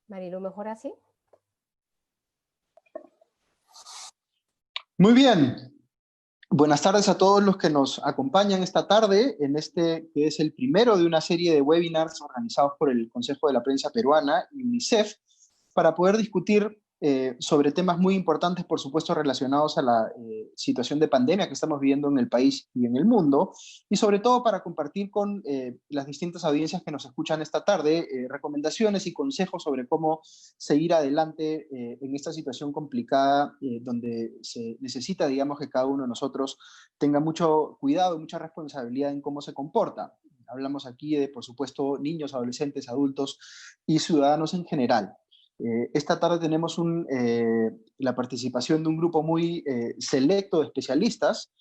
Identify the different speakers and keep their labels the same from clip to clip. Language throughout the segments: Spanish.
Speaker 1: Marilu, ¿mejor así?
Speaker 2: Muy bien. Buenas tardes a todos los que nos acompañan esta tarde en este que es el primero de una serie de webinars organizados por el Consejo de la Prensa Peruana y UNICEF para poder discutir sobre temas muy importantes, por supuesto, relacionados a la situación de pandemia que estamos viviendo en el país y en el mundo, y sobre todo para compartir con las distintas audiencias que nos escuchan esta tarde recomendaciones y consejos sobre cómo seguir adelante en esta situación complicada donde se necesita, digamos, que cada uno de nosotros tenga mucho cuidado y mucha responsabilidad en cómo se comporta. Hablamos aquí de, por supuesto, niños, adolescentes, adultos y ciudadanos en general. Esta tarde tenemos la participación de un grupo muy selecto de especialistas,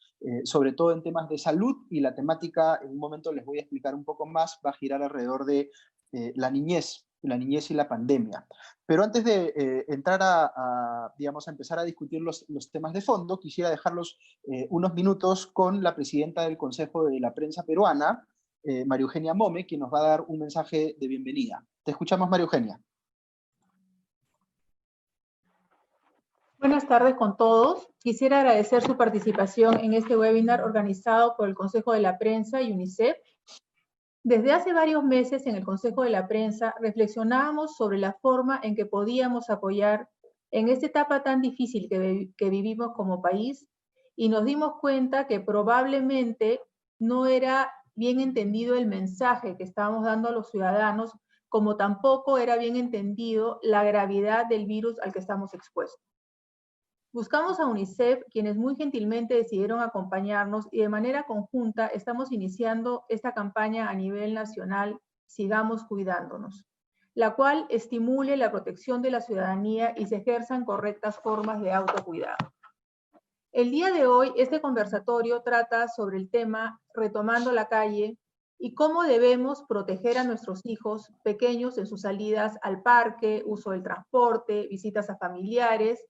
Speaker 2: sobre todo en temas de salud, y la temática, en un momento les voy a explicar un poco más, va a girar alrededor de la niñez y la pandemia. Pero antes de entrar digamos, a empezar a discutir los temas de fondo, quisiera dejarlos unos minutos con la presidenta del Consejo de la Prensa Peruana, María Eugenia Mome, quien nos va a dar un mensaje de bienvenida. Te escuchamos, María Eugenia.
Speaker 3: Buenas tardes con todos. Quisiera agradecer su participación en este webinar organizado por el Consejo de la Prensa y UNICEF. Desde hace varios meses en el Consejo de la Prensa reflexionábamos sobre la forma en que podíamos apoyar en esta etapa tan difícil que vivimos como país, y nos dimos cuenta que probablemente no era bien entendido el mensaje que estábamos dando a los ciudadanos, como tampoco era bien entendido la gravedad del virus al que estamos expuestos. Buscamos a UNICEF, quienes muy gentilmente decidieron acompañarnos, y de manera conjunta estamos iniciando esta campaña a nivel nacional, Sigamos Cuidándonos, la cual estimule la protección de la ciudadanía y se ejerzan correctas formas de autocuidado. El día de hoy, este conversatorio trata sobre el tema Retomando la calle y cómo debemos proteger a nuestros hijos pequeños en sus salidas al parque, uso del transporte, visitas a familiares.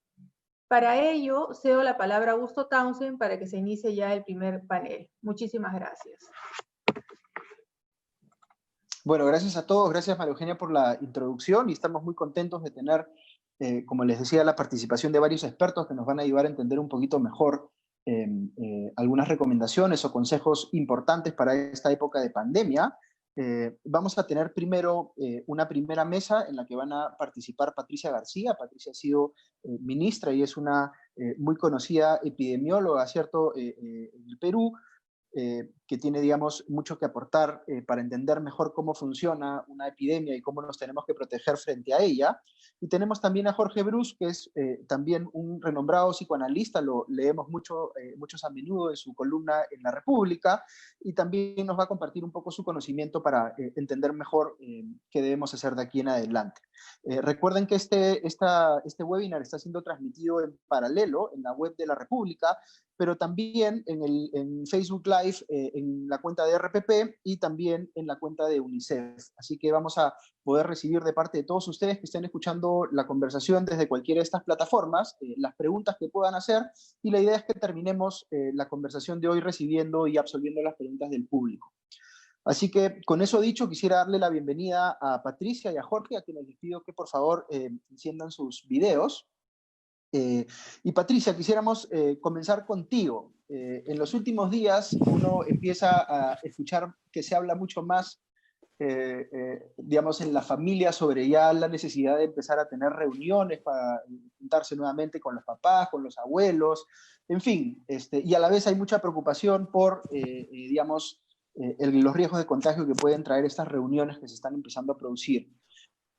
Speaker 3: Para ello, cedo la palabra a Augusto Townsend para que se inicie ya el primer panel. Muchísimas gracias.
Speaker 2: Bueno, gracias a todos, gracias María Eugenia por la introducción, y estamos muy contentos de tener, como les decía, la participación de varios expertos que nos van a ayudar a entender un poquito mejor algunas recomendaciones o consejos importantes para esta época de pandemia. Vamos a tener primero una primera mesa en la que van a participar Patricia García. Patricia ha sido ministra y es una muy conocida epidemióloga, ¿cierto?, en el Perú, que tiene, digamos, mucho que aportar para entender mejor cómo funciona una epidemia y cómo nos tenemos que proteger frente a ella. Y tenemos también a Jorge Brus, que es también un renombrado psicoanalista, lo leemos muchos a menudo en su columna en La República, y también nos va a compartir un poco su conocimiento para entender mejor qué debemos hacer de aquí en adelante. Recuerden que este webinar está siendo transmitido en paralelo en la web de La República, pero también en Facebook Live, en la cuenta de RPP y también en la cuenta de UNICEF. Así que vamos a poder recibir de parte de todos ustedes que estén escuchando la conversación desde cualquiera de estas plataformas, las preguntas que puedan hacer, y la idea es que terminemos la conversación de hoy recibiendo y absolviendo las preguntas del público. Así que, con eso dicho, quisiera darle la bienvenida a Patricia y a Jorge, a quienes les pido que por favor enciendan sus videos. Y Patricia, quisiéramos comenzar contigo. En los últimos días uno empieza a escuchar que se habla mucho más, digamos, en la familia sobre ya la necesidad de empezar a tener reuniones para juntarse nuevamente con los papás, con los abuelos, en fin, y a la vez hay mucha preocupación por, digamos, los riesgos de contagio que pueden traer estas reuniones que se están empezando a producir.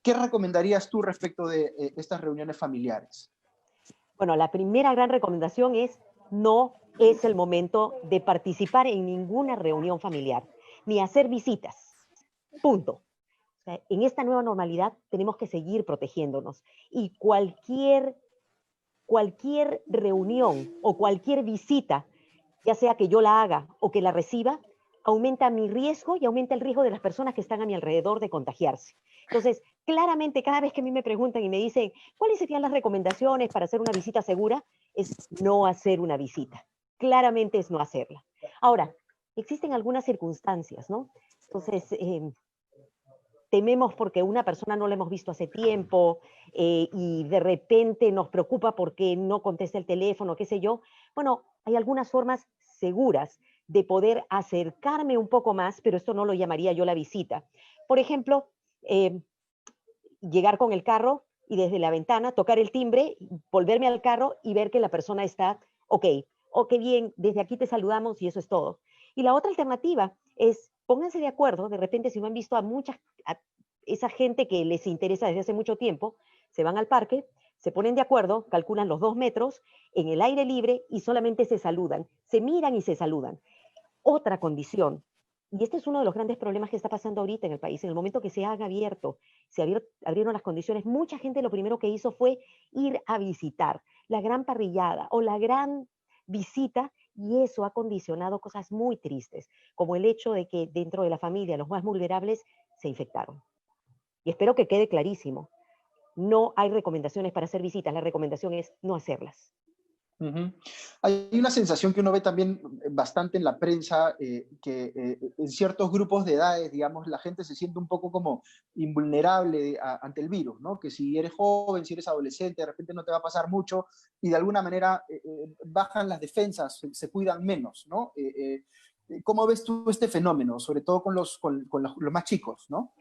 Speaker 2: ¿Qué recomendarías tú respecto de estas reuniones familiares?
Speaker 4: Bueno, la primera gran recomendación es: no es el momento de participar en ninguna reunión familiar, ni hacer visitas. Punto. O sea, en esta nueva normalidad tenemos que seguir protegiéndonos, y cualquier reunión o cualquier visita, ya sea que yo la haga o que la reciba, aumenta mi riesgo y aumenta el riesgo de las personas que están a mi alrededor de contagiarse. Entonces, claramente, cada vez que a mí me preguntan y me dicen ¿cuáles serían las recomendaciones para hacer una visita segura?, es no hacer una visita. Claramente es no hacerla. Ahora, existen algunas circunstancias, ¿no? Entonces, tememos porque una persona no la hemos visto hace tiempo y de repente nos preocupa porque no contesta el teléfono, qué sé yo. Bueno, hay algunas formas seguras de poder acercarme un poco más, pero esto no lo llamaría yo la visita. Por ejemplo, llegar con el carro y desde la ventana tocar el timbre, volverme al carro y ver que la persona está ok, o qué bien, desde aquí te saludamos y eso es todo. Y la otra alternativa es, pónganse de acuerdo, de repente si no han visto a esa gente que les interesa desde hace mucho tiempo, se van al parque, se ponen de acuerdo, calculan los 2 metros en el aire libre y solamente se saludan, se miran y se saludan. Otra condición, y este es uno de los grandes problemas que está pasando ahorita en el país, en el momento que se haga abierto, abrieron las condiciones, mucha gente lo primero que hizo fue ir a visitar la gran parrillada o la gran visita, y eso ha condicionado cosas muy tristes, como el hecho de que dentro de la familia los más vulnerables se infectaron. Y espero que quede clarísimo, no hay recomendaciones para hacer visitas, la recomendación es no hacerlas.
Speaker 2: Ujú. Hay una sensación que uno ve también bastante en la prensa, que en ciertos grupos de edades, digamos, la gente se siente un poco como invulnerable ante el virus, ¿no? Que si eres joven, si eres adolescente, de repente no te va a pasar mucho y de alguna manera bajan las defensas, se cuidan menos, ¿no? ¿Cómo ves tú este fenómeno, sobre todo con los más chicos, ¿no?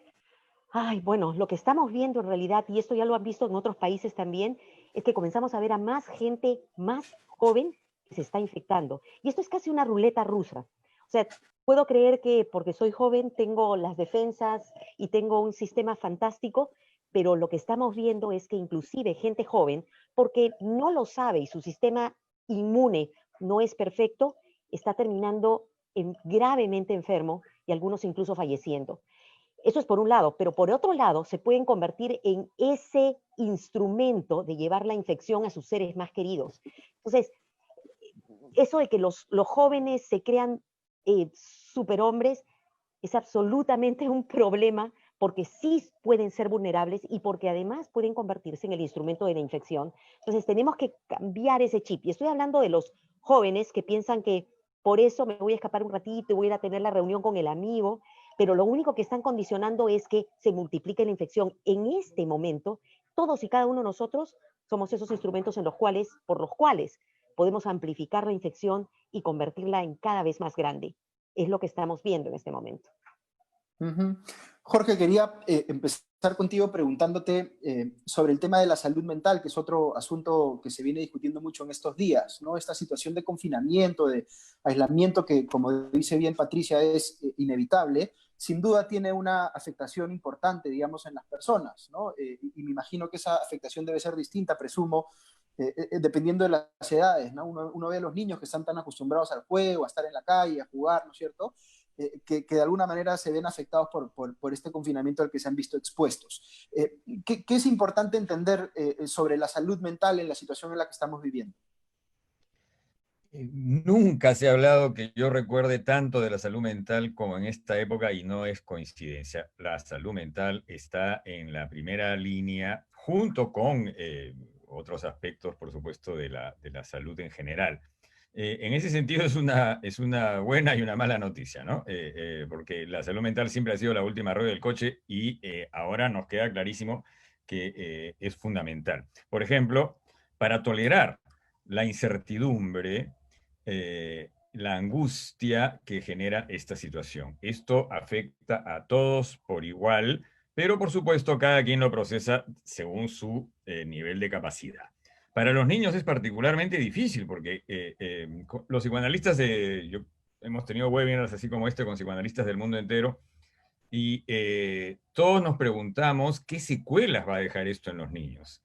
Speaker 4: Ay, bueno, lo que estamos viendo en realidad, y esto ya lo han visto en otros países también, es que comenzamos a ver a más gente más joven que se está infectando. Y esto es casi una ruleta rusa. O sea, puedo creer que porque soy joven tengo las defensas y tengo un sistema fantástico, pero lo que estamos viendo es que inclusive gente joven, porque no lo sabe y su sistema inmune no es perfecto, está terminando gravemente enfermo y algunos incluso falleciendo. Eso es por un lado, pero por otro lado se pueden convertir en ese instrumento de llevar la infección a sus seres más queridos. Entonces, eso de que los jóvenes se crean superhombres es absolutamente un problema porque sí pueden ser vulnerables y porque además pueden convertirse en el instrumento de la infección. Entonces tenemos que cambiar ese chip. Y estoy hablando de los jóvenes que piensan que por eso me voy a escapar un ratito, voy a ir a tener la reunión con el amigo, pero lo único que están condicionando es que se multiplique la infección. En este momento, todos y cada uno de nosotros somos esos instrumentos por los cuales podemos amplificar la infección y convertirla en cada vez más grande. Es lo que estamos viendo en este momento.
Speaker 2: Ujú. Jorge, quería empezar contigo preguntándote sobre el tema de la salud mental, que es otro asunto que se viene discutiendo mucho en estos días, ¿no? Esta situación de confinamiento, de aislamiento que, como dice bien Patricia, es inevitable, sin duda tiene una afectación importante, digamos, en las personas, ¿no? Y me imagino que esa afectación debe ser distinta, presumo, dependiendo de las edades, ¿no? Uno ve a los niños que están tan acostumbrados al juego, a estar en la calle, a jugar, ¿no es cierto? Que de alguna manera se ven afectados por este confinamiento al que se han visto expuestos. ¿Qué es importante entender sobre la salud mental en la situación en la que estamos viviendo?
Speaker 1: Nunca se ha hablado que yo recuerde tanto de la salud mental como en esta época y no es coincidencia. La salud mental está en la primera línea junto con otros aspectos, por supuesto, de la salud en general. En ese sentido es una buena y una mala noticia, ¿no? Porque la salud mental siempre ha sido la última rueda del coche y ahora nos queda clarísimo que es fundamental. Por ejemplo, para tolerar la incertidumbre, la angustia que genera esta situación. Esto afecta a todos por igual, pero por supuesto cada quien lo procesa según su nivel de capacidad. Para los niños es particularmente difícil porque los psicoanalistas, hemos tenido webinars así como este con psicoanalistas del mundo entero y todos nos preguntamos qué secuelas va a dejar esto en los niños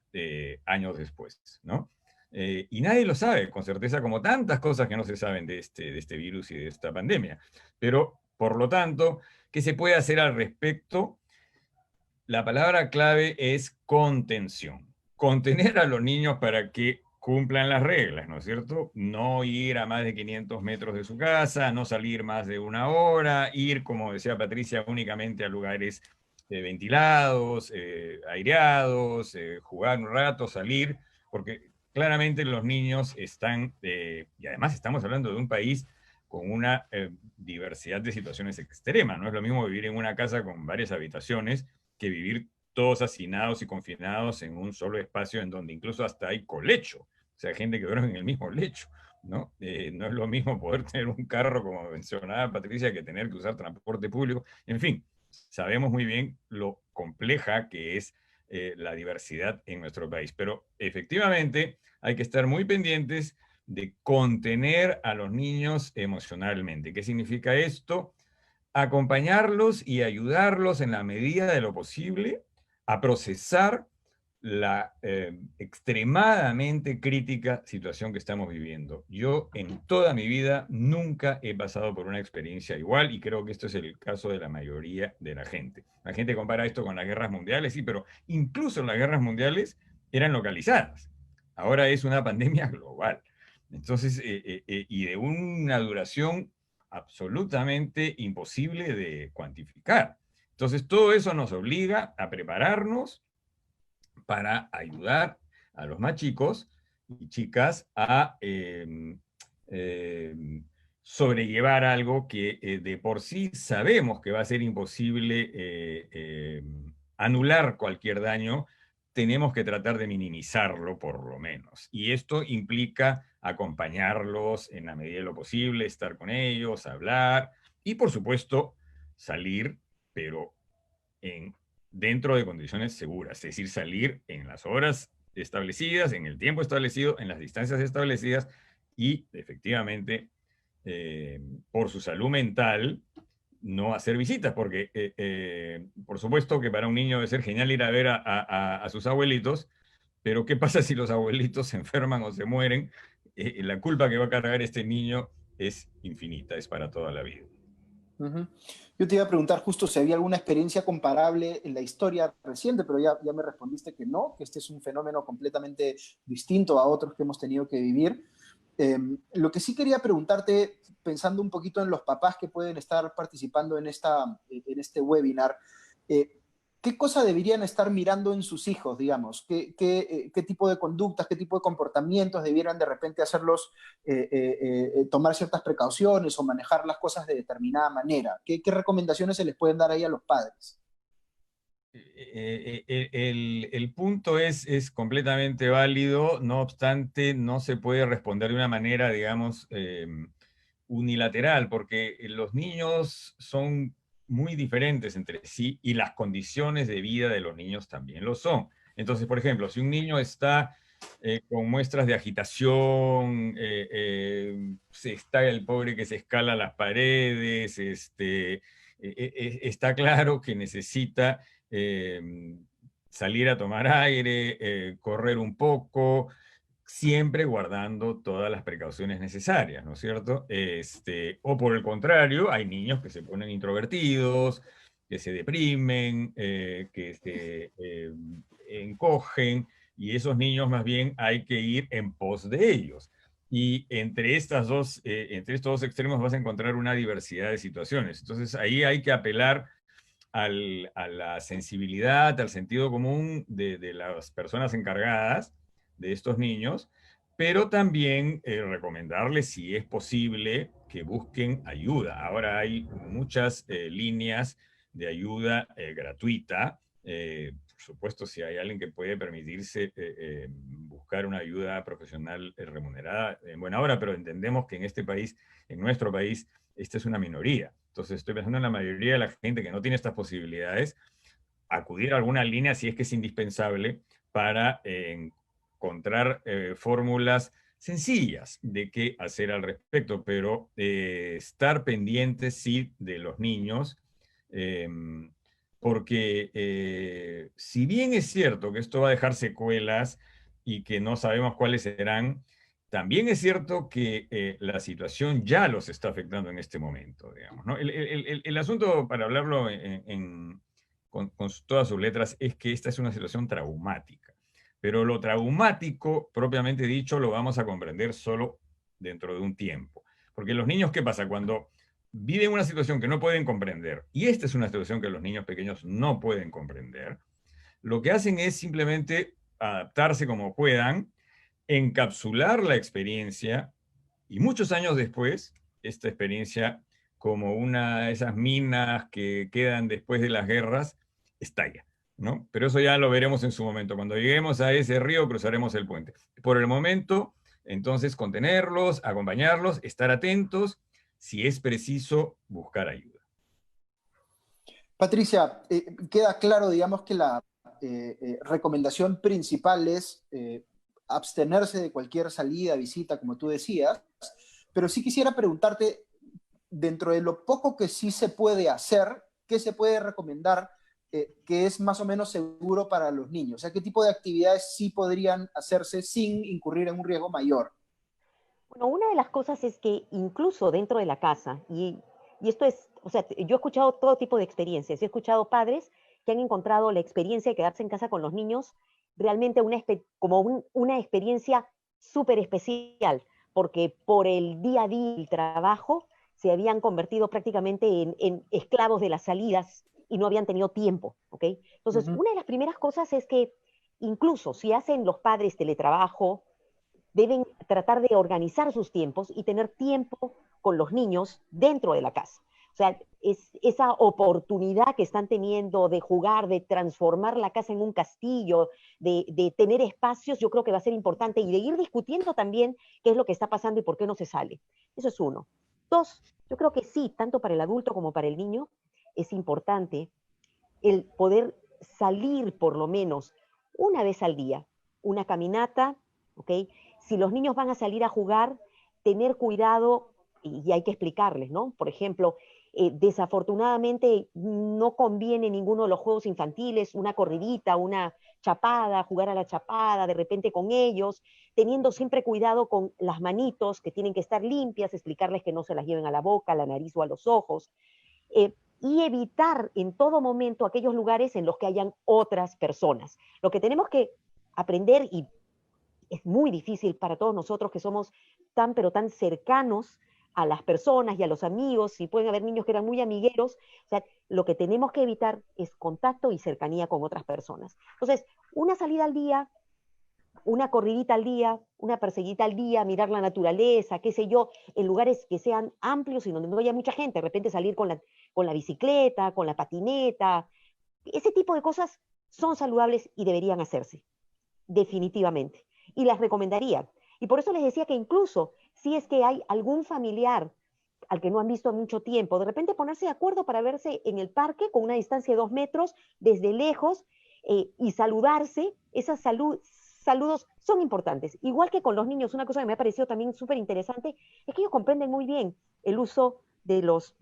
Speaker 1: años después, ¿no? Y nadie lo sabe con certeza, como tantas cosas que no se saben de este virus y de esta pandemia. Pero, por lo tanto, ¿qué se puede hacer al respecto? La palabra clave es contención. Contener a los niños para que cumplan las reglas, ¿no es cierto? No ir a más de 500 metros de su casa, no salir más de una hora, ir, como decía Patricia, únicamente a lugares ventilados, aireados, jugar un rato, salir, porque claramente los niños están, y además estamos hablando de un país con una diversidad de situaciones extremas. No es lo mismo vivir en una casa con varias habitaciones que vivir todos hacinados y confinados en un solo espacio en donde incluso hasta hay colecho. O sea, gente que duerme en el mismo lecho, ¿no? No es lo mismo poder tener un carro, como mencionaba Patricia, que tener que usar transporte público. En fin, sabemos muy bien lo compleja que es la diversidad en nuestro país. Pero efectivamente hay que estar muy pendientes de contener a los niños emocionalmente. ¿Qué significa esto? Acompañarlos y ayudarlos en la medida de lo posible a procesar la extremadamente crítica situación que estamos viviendo. Yo en toda mi vida nunca he pasado por una experiencia igual y creo que esto es el caso de la mayoría de la gente. La gente compara esto con las guerras mundiales, sí, pero incluso las guerras mundiales eran localizadas. Ahora es una pandemia global. Entonces, y de una duración absolutamente imposible de cuantificar. Entonces, todo eso nos obliga a prepararnos para ayudar a los más chicos y chicas a sobrellevar algo que de por sí sabemos que va a ser imposible anular cualquier daño. Tenemos que tratar de minimizarlo por lo menos. Y esto implica acompañarlos en la medida de lo posible, estar con ellos, hablar y por supuesto salir, pero en dentro de condiciones seguras, es decir, salir en las horas establecidas, en el tiempo establecido, en las distancias establecidas y efectivamente, por su salud mental, no hacer visitas, porque por supuesto que para un niño debe ser genial ir a ver a sus abuelitos, pero ¿qué pasa si los abuelitos se enferman o se mueren? La culpa que va a cargar este niño es infinita, es para toda la vida.
Speaker 2: Ujú. Yo te iba a preguntar justo si había alguna experiencia comparable en la historia reciente, pero ya me respondiste que no, que este es un fenómeno completamente distinto a otros que hemos tenido que vivir. Lo que sí quería preguntarte, pensando un poquito en los papás que pueden estar participando en este webinar, eh, ¿qué cosa deberían estar mirando en sus hijos, digamos? ¿Qué tipo de conductas, qué tipo de comportamientos debieran de repente hacerlos tomar ciertas precauciones o manejar las cosas de determinada manera? ¿Qué recomendaciones se les pueden dar ahí a los padres?
Speaker 1: El punto es completamente válido, no obstante, no se puede responder de una manera, digamos, unilateral, porque los niños son muy diferentes entre sí y las condiciones de vida de los niños también lo son. Entonces, por ejemplo, si un niño está con muestras de agitación, se está el pobre que se escala las paredes, está claro que necesita eh, salir a tomar aire, correr un poco, siempre guardando todas las precauciones necesarias, ¿no es cierto? O por el contrario, hay niños que se ponen introvertidos, que se deprimen, que se encogen, y esos niños más bien hay que ir en pos de ellos. Y entre estos dos extremos vas a encontrar una diversidad de situaciones. Entonces ahí hay que apelar a la sensibilidad, al sentido común de las personas encargadas de estos niños, pero también recomendarles, si es posible, que busquen ayuda. Ahora hay muchas líneas de ayuda gratuita. Por supuesto, si hay alguien que puede permitirse buscar una ayuda profesional remunerada en buena hora, pero entendemos que en este país, en nuestro país, esta es una minoría. Entonces estoy pensando en la mayoría de la gente que no tiene estas posibilidades, acudir a alguna línea si es que es indispensable para encontrar fórmulas sencillas de qué hacer al respecto, pero estar pendientes sí de los niños, eh, porque si bien es cierto que esto va a dejar secuelas y que no sabemos cuáles serán, también es cierto que la situación ya los está afectando en este momento, digamos, ¿no? El asunto, para hablarlo con todas sus letras, es que esta es una situación traumática. Pero lo traumático, propiamente dicho, lo vamos a comprender solo dentro de un tiempo. Porque los niños, ¿qué pasa? Cuando viven una situación que no pueden comprender, y esta es una situación que los niños pequeños no pueden comprender, lo que hacen es simplemente adaptarse como puedan, encapsular la experiencia y muchos años después esta experiencia como una de esas minas que quedan después de las guerras, estalla, ¿no? Pero eso ya lo veremos en su momento. Cuando lleguemos a ese río, cruzaremos el puente. Por el momento, entonces, contenerlos, acompañarlos, estar atentos, si es preciso, buscar ayuda.
Speaker 2: Patricia, queda claro, digamos, que la recomendación principal es abstenerse de cualquier salida, visita, como tú decías, pero sí quisiera preguntarte, dentro de lo poco que sí se puede hacer, ¿qué se puede recomendar que es más o menos seguro para los niños? O sea, ¿qué tipo de actividades sí podrían hacerse sin incurrir en un riesgo mayor?
Speaker 4: Bueno, una de las cosas es que incluso dentro de la casa, y esto es, o sea, yo he escuchado todo tipo de experiencias, he escuchado padres que han encontrado la experiencia de quedarse en casa con los niños realmente una experiencia súper especial, porque por el día a día el trabajo se habían convertido prácticamente en esclavos de las salidas y no habían tenido tiempo, ¿ok?
Speaker 2: Uh
Speaker 4: Entonces,
Speaker 2: -huh.
Speaker 4: una de las primeras cosas es que incluso si hacen los padres teletrabajo, deben tratar de organizar sus tiempos y tener tiempo con los niños dentro de la casa. O sea, es esa oportunidad que están teniendo de jugar, de transformar la casa en un castillo, de tener espacios, yo creo que va a ser importante y de ir discutiendo también qué es lo que está pasando y por qué no se sale. Eso es uno. Dos, yo creo que sí, tanto para el adulto como para el niño, es importante el poder salir por lo menos una vez al día, una caminata, ¿ok? Si los niños van a salir a jugar, tener cuidado, y hay que explicarles, ¿no? Por ejemplo, desafortunadamente no conviene ninguno de los juegos infantiles, una corridita, una chapada, jugar a la chapada de repente con ellos, teniendo siempre cuidado con las manitos que tienen que estar limpias, explicarles que no se las lleven a la boca, a la nariz o a los ojos. Y evitar en todo momento aquellos lugares en los que hayan otras personas. Lo que tenemos que aprender, y es muy difícil para todos nosotros que somos tan, pero tan cercanos a las personas y a los amigos, y pueden haber niños que eran muy amigueros, o sea, lo que tenemos que evitar es contacto y cercanía con otras personas. Entonces, una salida al día, una corridita al día, una perseguita al día, mirar la naturaleza, qué sé yo, en lugares que sean amplios y donde no haya mucha gente, de repente salir con la bicicleta, con la patineta, ese tipo de cosas son saludables y deberían hacerse, definitivamente. Y las recomendaría. Y por eso les decía que incluso si es que hay algún familiar al que no han visto en mucho tiempo, de repente ponerse de acuerdo para verse en el parque con una distancia de 2 metros, desde lejos, y saludarse, saludos son importantes. Igual que con los niños, una cosa que me ha parecido también súper interesante es que ellos comprenden muy bien el uso de los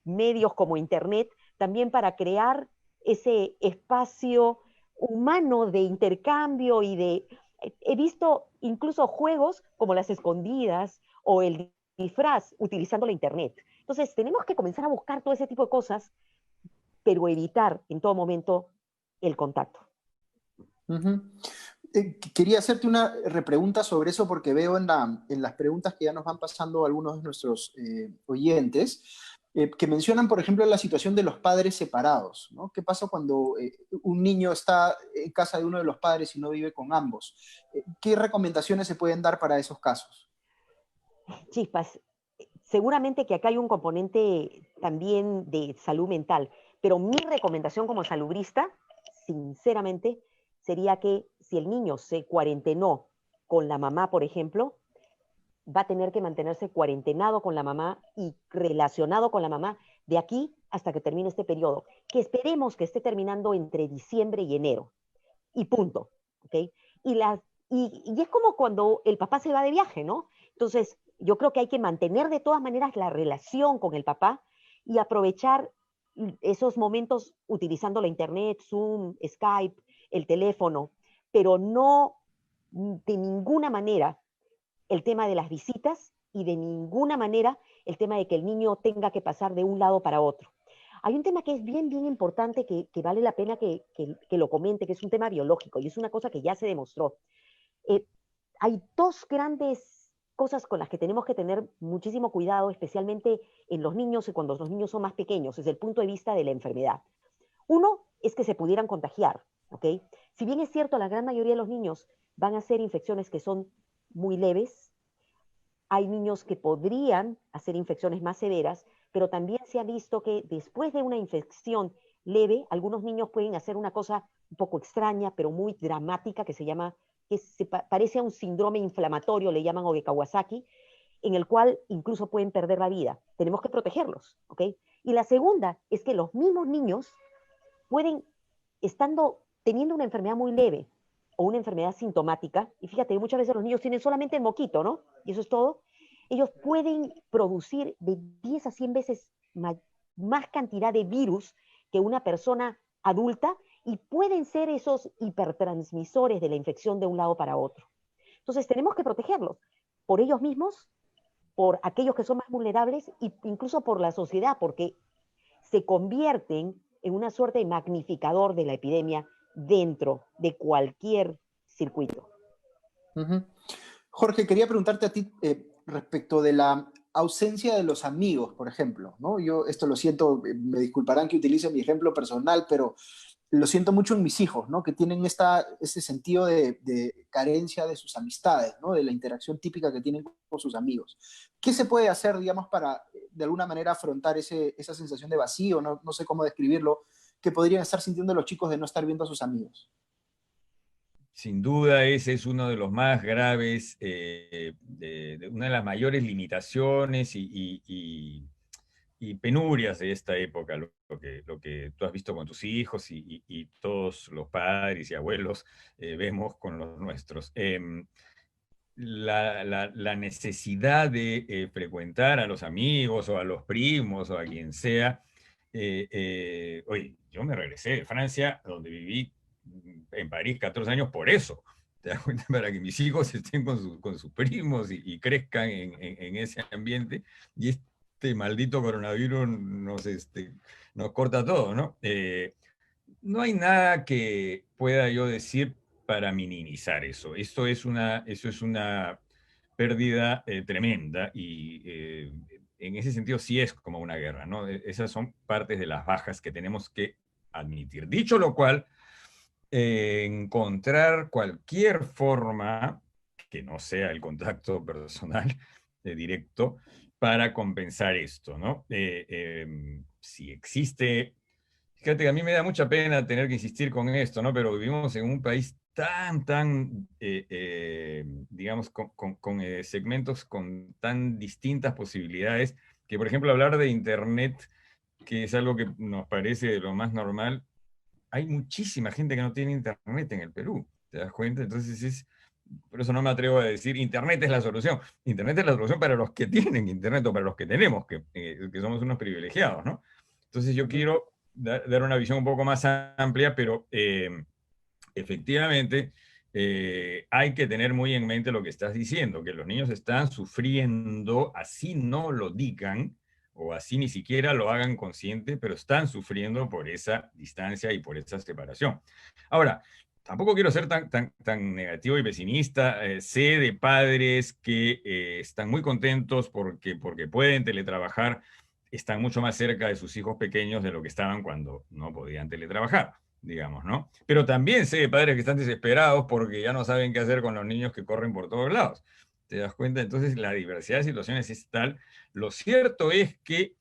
Speaker 4: medios como Internet, también para crear ese espacio humano de intercambio y de... He visto incluso juegos como las escondidas o el disfraz utilizando la Internet. Entonces, tenemos que comenzar a buscar todo ese tipo de cosas, pero evitar en todo momento el contacto.
Speaker 2: Uh -huh. Quería hacerte una repregunta sobre eso porque veo en las preguntas que ya nos van pasando algunos de nuestros oyentes que mencionan, por ejemplo, la situación de los padres separados, ¿no? ¿Qué pasa cuando un niño está en casa de uno de los padres y no vive con ambos? ¿Qué recomendaciones se pueden dar para esos casos?
Speaker 4: Chispas, seguramente que acá hay un componente también de salud mental, pero mi recomendación como salubrista, sinceramente, sería que si el niño se cuarentenó con la mamá, por ejemplo, va a tener que mantenerse cuarentenado con la mamá y relacionado con la mamá de aquí hasta que termine este periodo, que esperemos que esté terminando entre diciembre y enero, y punto, ¿ok? Y es como cuando el papá se va de viaje, ¿no? Entonces, yo creo que hay que mantener de todas maneras la relación con el papá y aprovechar esos momentos utilizando la internet, Zoom, Skype, el teléfono, pero no de ninguna manera el tema de las visitas y de ninguna manera el tema de que el niño tenga que pasar de un lado para otro. Hay un tema que es bien, bien importante que vale la pena que lo comente, que es un tema biológico y es una cosa que ya se demostró. Eh, Hay dos grandes cosas con las que tenemos que tener muchísimo cuidado, especialmente en los niños y cuando los niños son más pequeños, desde el punto de vista de la enfermedad. Uno es que se pudieran contagiar, ¿ok? Si bien es cierto, la gran mayoría de los niños van a ser infecciones que son muy leves, hay niños que podrían hacer infecciones más severas, pero también se ha visto que después de una infección leve, algunos niños pueden hacer una cosa un poco extraña, pero muy dramática, que se llama, parece a un síndrome inflamatorio, le llaman, o de Kawasaki, en el cual incluso pueden perder la vida. Tenemos que protegerlos, ¿ok? Y la segunda es que los mismos niños pueden, teniendo una enfermedad muy leve o una enfermedad sintomática, y fíjate, muchas veces los niños tienen solamente el moquito, ¿no? Y eso es todo. Ellos pueden producir de 10 a 100 veces más cantidad de virus que una persona adulta, y pueden ser esos hipertransmisores de la infección de un lado para otro. Entonces tenemos que protegerlos por ellos mismos, por aquellos que son más vulnerables, e incluso por la sociedad, porque se convierten en una suerte de magnificador de la epidemia dentro de cualquier circuito.
Speaker 2: Jorge, quería preguntarte a ti respecto de la ausencia de los amigos, por ejemplo, ¿no? Yo esto lo siento, me disculparán que utilice mi ejemplo personal, pero lo siento mucho en mis hijos, ¿no? Que tienen ese sentido de carencia de sus amistades, ¿no? De la interacción típica que tienen con sus amigos. ¿Qué se puede hacer, digamos, para de alguna manera afrontar esa sensación de vacío, no sé cómo describirlo, que podrían estar sintiendo los chicos de no estar viendo a sus amigos?
Speaker 1: Sin duda, ese es uno de los más graves, una de las mayores limitaciones y penurias de esta época, lo que tú has visto con tus hijos y todos los padres y abuelos vemos con los nuestros. La necesidad de frecuentar a los amigos o a los primos o a quien sea. Oye, yo me regresé de Francia, donde viví en París 14 años por eso. ¿Te das cuenta? Para que mis hijos estén con sus primos y crezcan en ese ambiente. Y este maldito coronavirus nos corta todo, ¿no? No hay nada que pueda yo decir para minimizar eso. Eso es una pérdida tremenda y en ese sentido sí es como una guerra, ¿no? Esas son partes de las bajas que tenemos que admitir. Dicho lo cual, encontrar cualquier forma que no sea el contacto personal directo para compensar esto, ¿no? Si existe. Fíjate que a mí me da mucha pena tener que insistir con esto, ¿no? Pero vivimos en un país tan, digamos, con segmentos con tan distintas posibilidades, que por ejemplo hablar de Internet, que es algo que nos parece de lo más normal, hay muchísima gente que no tiene Internet en el Perú, ¿te das cuenta? Entonces por eso no me atrevo a decir Internet es la solución. Internet es la solución para los que tienen Internet o para los que tenemos, que somos unos privilegiados, ¿no? Entonces yo quiero dar una visión un poco más amplia, pero efectivamente hay que tener muy en mente lo que estás diciendo, que los niños están sufriendo, así no lo digan, o así ni siquiera lo hagan consciente, pero están sufriendo por esa distancia y por esa separación. Ahora, tampoco quiero ser tan negativo y pesimista. Sé de padres que están muy contentos porque pueden teletrabajar, están mucho más cerca de sus hijos pequeños de lo que estaban cuando no podían teletrabajar, digamos, ¿no? Pero también sé de padres que están desesperados porque ya no saben qué hacer con los niños que corren por todos lados. ¿Te das cuenta? Entonces la diversidad de situaciones es tal. Lo cierto es que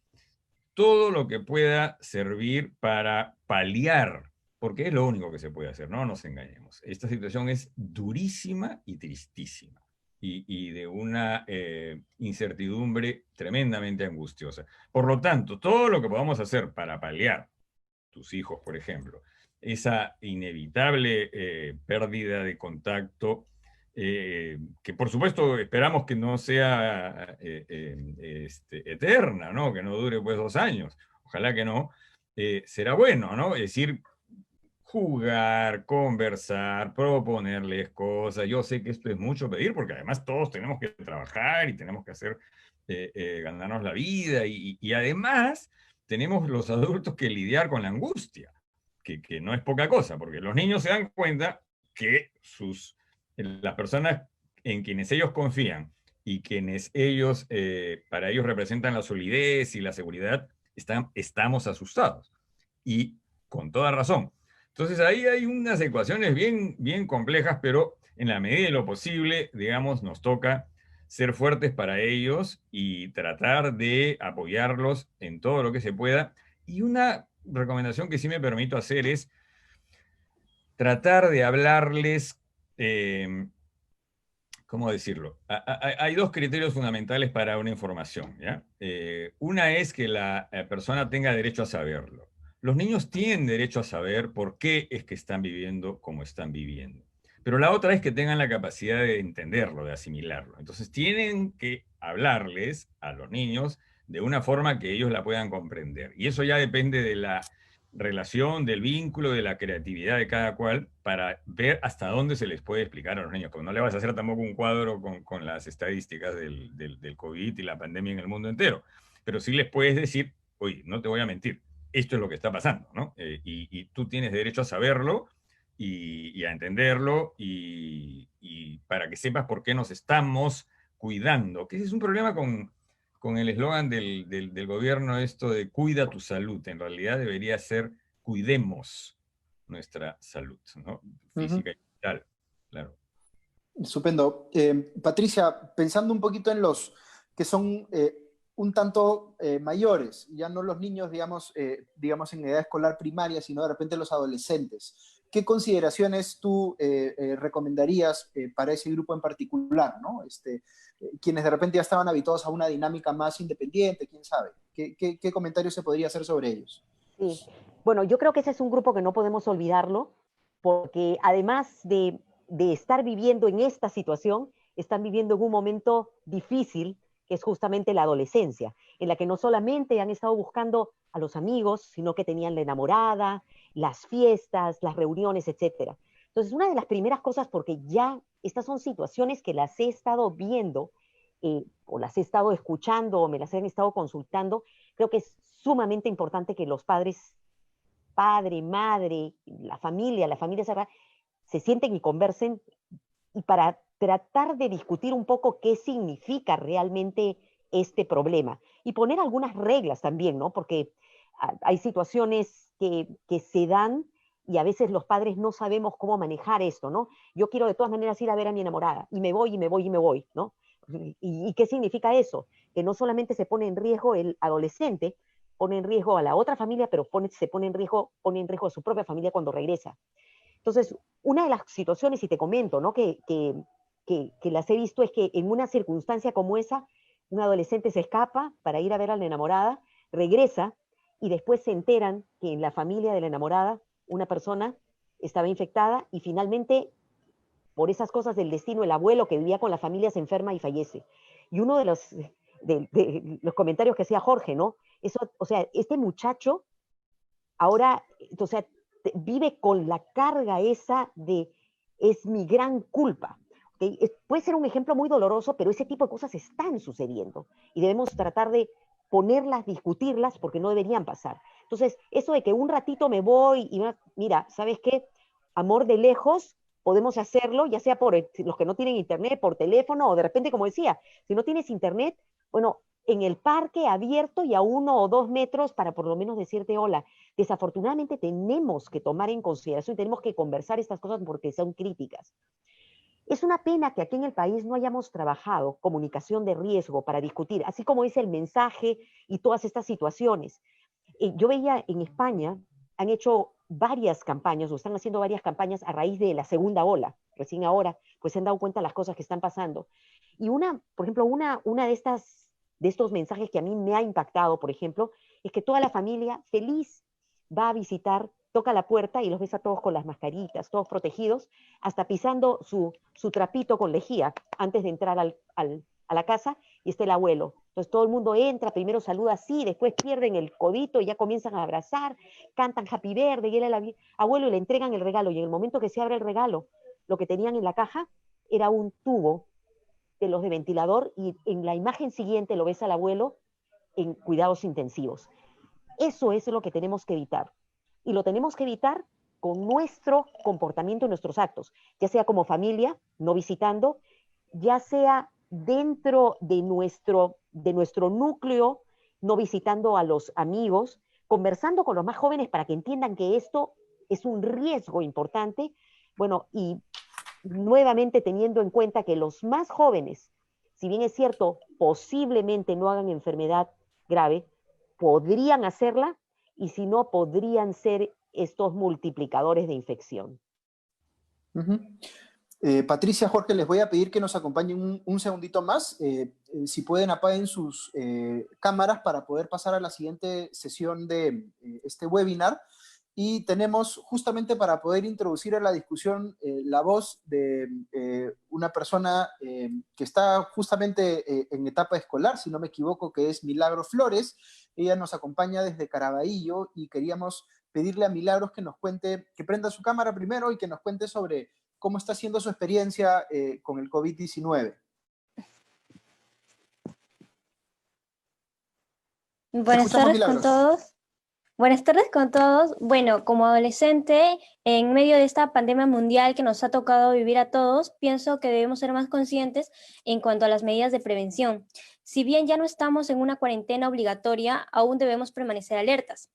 Speaker 1: todo lo que pueda servir para paliar, porque es lo único que se puede hacer, no nos engañemos. Esta situación es durísima y tristísima y de una incertidumbre tremendamente angustiosa. Por lo tanto, todo lo que podamos hacer para paliar, tus hijos, por ejemplo, esa inevitable pérdida de contacto, que por supuesto esperamos que no sea eterna, ¿no? Que no dure pues 2 años, ojalá que no, será bueno, ¿no? Es decir, jugar, conversar, proponerles cosas. Yo sé que esto es mucho pedir porque además todos tenemos que trabajar y tenemos que hacer, ganarnos la vida y además tenemos los adultos que lidiar con la angustia, que no es poca cosa, porque los niños se dan cuenta que las personas en quienes ellos confían y quienes para ellos representan la solidez y la seguridad, estamos asustados. Y con toda razón. Entonces ahí hay unas ecuaciones bien complejas, pero en la medida de lo posible, digamos, nos toca ser fuertes para ellos y tratar de apoyarlos en todo lo que se pueda. Y una recomendación que sí me permito hacer es tratar de hablarles, ¿cómo decirlo? Hay dos criterios fundamentales para una información, ¿ya? Una es que la persona tenga derecho a saberlo. Los niños tienen derecho a saber por qué es que están viviendo como están viviendo. Pero la otra es que tengan la capacidad de entenderlo, de asimilarlo. Entonces tienen que hablarles a los niños de una forma que ellos la puedan comprender. Y eso ya depende de la relación, del vínculo, de la creatividad de cada cual, para ver hasta dónde se les puede explicar a los niños. Como no le vas a hacer tampoco un cuadro con las estadísticas del COVID y la pandemia en el mundo entero, pero sí les puedes decir, oye, no te voy a mentir, esto es lo que está pasando, ¿no? Y tú tienes derecho a saberlo y a entenderlo y para que sepas por qué nos estamos cuidando, que ese es un problema con el eslogan del gobierno, esto de cuida tu salud. En realidad debería ser cuidemos nuestra salud, ¿no? Física y mental, claro.
Speaker 2: Estupendo. Patricia, pensando un poquito en los que son un tanto mayores, ya no los niños, digamos en edad escolar primaria, sino de repente los adolescentes, ¿qué consideraciones tú recomendarías para ese grupo en particular, ¿no? Quienes de repente ya estaban habituados a una dinámica más independiente, quién sabe. ¿Qué comentarios se podría hacer sobre ellos?
Speaker 4: Sí. Bueno, yo creo que ese es un grupo que no podemos olvidarlo, porque además de estar viviendo en esta situación, están viviendo en un momento difícil, que es justamente la adolescencia, en la que no solamente han estado buscando a los amigos, sino que tenían la enamorada, las fiestas, las reuniones, etcétera. Entonces, una de las primeras cosas, porque ya estas son situaciones que las he estado viendo, o las he estado escuchando, o me las han estado consultando, creo que es sumamente importante que los padres, padre, madre, la familia cerrada, se sienten y conversen y para tratar de discutir un poco qué significa realmente este problema y poner algunas reglas también, ¿no? Porque hay situaciones que se dan y a veces los padres no sabemos cómo manejar esto, ¿no? Yo quiero de todas maneras ir a ver a mi enamorada y me voy y me voy y me voy, ¿no? ¿Y qué significa eso? Que no solamente se pone en riesgo el adolescente, pone en riesgo a la otra familia, pero se pone en riesgo a su propia familia cuando regresa. Entonces, una de las situaciones, y te comento, ¿no? que las he visto es que en una circunstancia como esa, un adolescente se escapa para ir a ver a la enamorada, regresa y después se enteran que en la familia de la enamorada una persona estaba infectada y finalmente, por esas cosas del destino, el abuelo que vivía con la familia se enferma y fallece. Y uno de los comentarios que hacía Jorge, ¿no? Eso, o sea, este muchacho ahora, o sea, vive con la carga esa de es mi gran culpa. ¿Okay? Puede ser un ejemplo muy doloroso, pero ese tipo de cosas están sucediendo y debemos tratar de ponerlas, discutirlas, porque no deberían pasar. Entonces, eso de que un ratito me voy y mira, ¿sabes qué? Amor de lejos, podemos hacerlo, ya sea por los que no tienen internet, por teléfono, o de repente, como decía, si no tienes internet, bueno, en el parque abierto y a 1 o 2 metros para por lo menos decirte hola. Desafortunadamente tenemos que tomar en consideración y tenemos que conversar estas cosas porque son críticas. Es una pena que aquí en el país no hayamos trabajado comunicación de riesgo para discutir, así como es el mensaje y todas estas situaciones. Yo veía en España, han hecho varias campañas, o están haciendo varias campañas a raíz de la segunda ola, recién ahora, pues se han dado cuenta de las cosas que están pasando. Y por ejemplo, una de estos mensajes que a mí me ha impactado, por ejemplo, es que toda la familia feliz va a visitar, toca la puerta y los ves a todos con las mascaritas, todos protegidos, hasta pisando su trapito con lejía antes de entrar a la casa y está el abuelo. Entonces todo el mundo entra, primero saluda así, después pierden el codito y ya comienzan a abrazar, cantan Happy Birthday, y el abuelo y le entregan el regalo. Y en el momento que se abre el regalo, lo que tenían en la caja era un tubo de los de ventilador y en la imagen siguiente lo ves al abuelo en cuidados intensivos. Eso es lo que tenemos que evitar. Y lo tenemos que evitar con nuestro comportamiento y nuestros actos, ya sea como familia, no visitando, ya sea dentro de nuestro núcleo, no visitando a los amigos, conversando con los más jóvenes para que entiendan que esto es un riesgo importante, bueno, y nuevamente teniendo en cuenta que los más jóvenes si bien es cierto, posiblemente no hagan enfermedad grave, podrían hacerla, y si no, podrían ser estos multiplicadores de infección.
Speaker 2: Patricia, Jorge, les voy a pedir que nos acompañen un segundito más. Si pueden, apaguen sus cámaras para poder pasar a la siguiente sesión de este webinar. Y tenemos, justamente para poder introducir a la discusión, la voz de una persona que está justamente en etapa escolar, si no me equivoco, que es Milagros Flores. Ella nos acompaña desde Caraballo y queríamos pedirle a Milagros que nos cuente, que prenda su cámara primero y que nos cuente sobre cómo está siendo su experiencia con el COVID-19.
Speaker 5: Buenas tardes con todos. Buenas tardes con todos. Bueno, como adolescente, en medio de esta pandemia mundial que nos ha tocado vivir a todos, pienso que debemos ser más conscientes en cuanto a las medidas de prevención. Si bien ya no estamos en una cuarentena obligatoria, aún debemos permanecer alertas.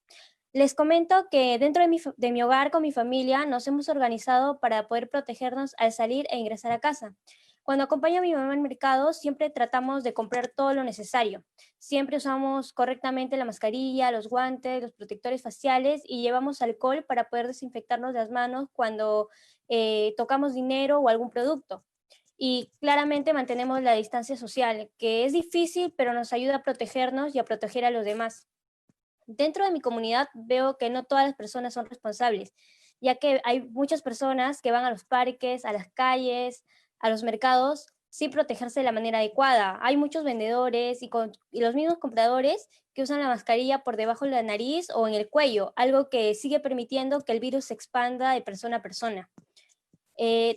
Speaker 5: Les comento que dentro de mi hogar con mi familia nos hemos organizado para poder protegernos al salir e ingresar a casa. Cuando acompaño a mi mamá al mercado, siempre tratamos de comprar todo lo necesario. Siempre usamos correctamente la mascarilla, los guantes, los protectores faciales y llevamos alcohol para poder desinfectarnos las manos cuando tocamos dinero o algún producto. Y claramente mantenemos la distancia social, que es difícil, pero nos ayuda a protegernos y a proteger a los demás. Dentro de mi comunidad veo que no todas las personas son responsables, ya que hay muchas personas que van a los parques, a las calles, a los mercados, sin protegerse de la manera adecuada. Hay muchos vendedores y los mismos compradores que usan la mascarilla por debajo de la nariz o en el cuello, algo que sigue permitiendo que el virus se expanda de persona a persona.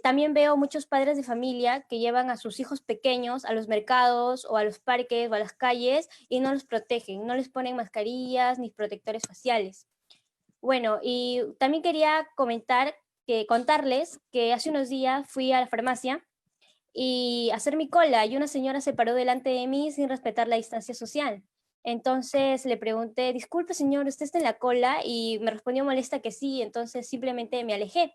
Speaker 5: También veo muchos padres de familia que llevan a sus hijos pequeños a los mercados o a los parques o a las calles y no los protegen, no les ponen mascarillas ni protectores faciales. Bueno, y también quería contarles que hace unos días fui a la farmacia y a hacer mi cola y una señora se paró delante de mí sin respetar la distancia social. Entonces le pregunté, disculpe señor, ¿usted está en la cola? Y me respondió molesta que sí, entonces simplemente me alejé.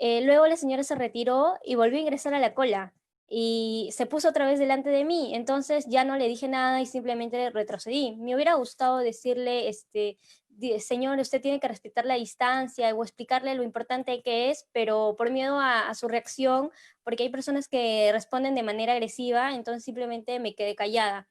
Speaker 5: Luego la señora se retiró y volvió a ingresar a la cola y se puso otra vez delante de mí. Entonces ya no le dije nada y simplemente retrocedí. Me hubiera gustado decirle, señor, usted tiene que respetar la distancia o explicarle lo importante que es, pero por miedo a su reacción, porque hay personas que responden de manera agresiva, entonces simplemente me quedé callada.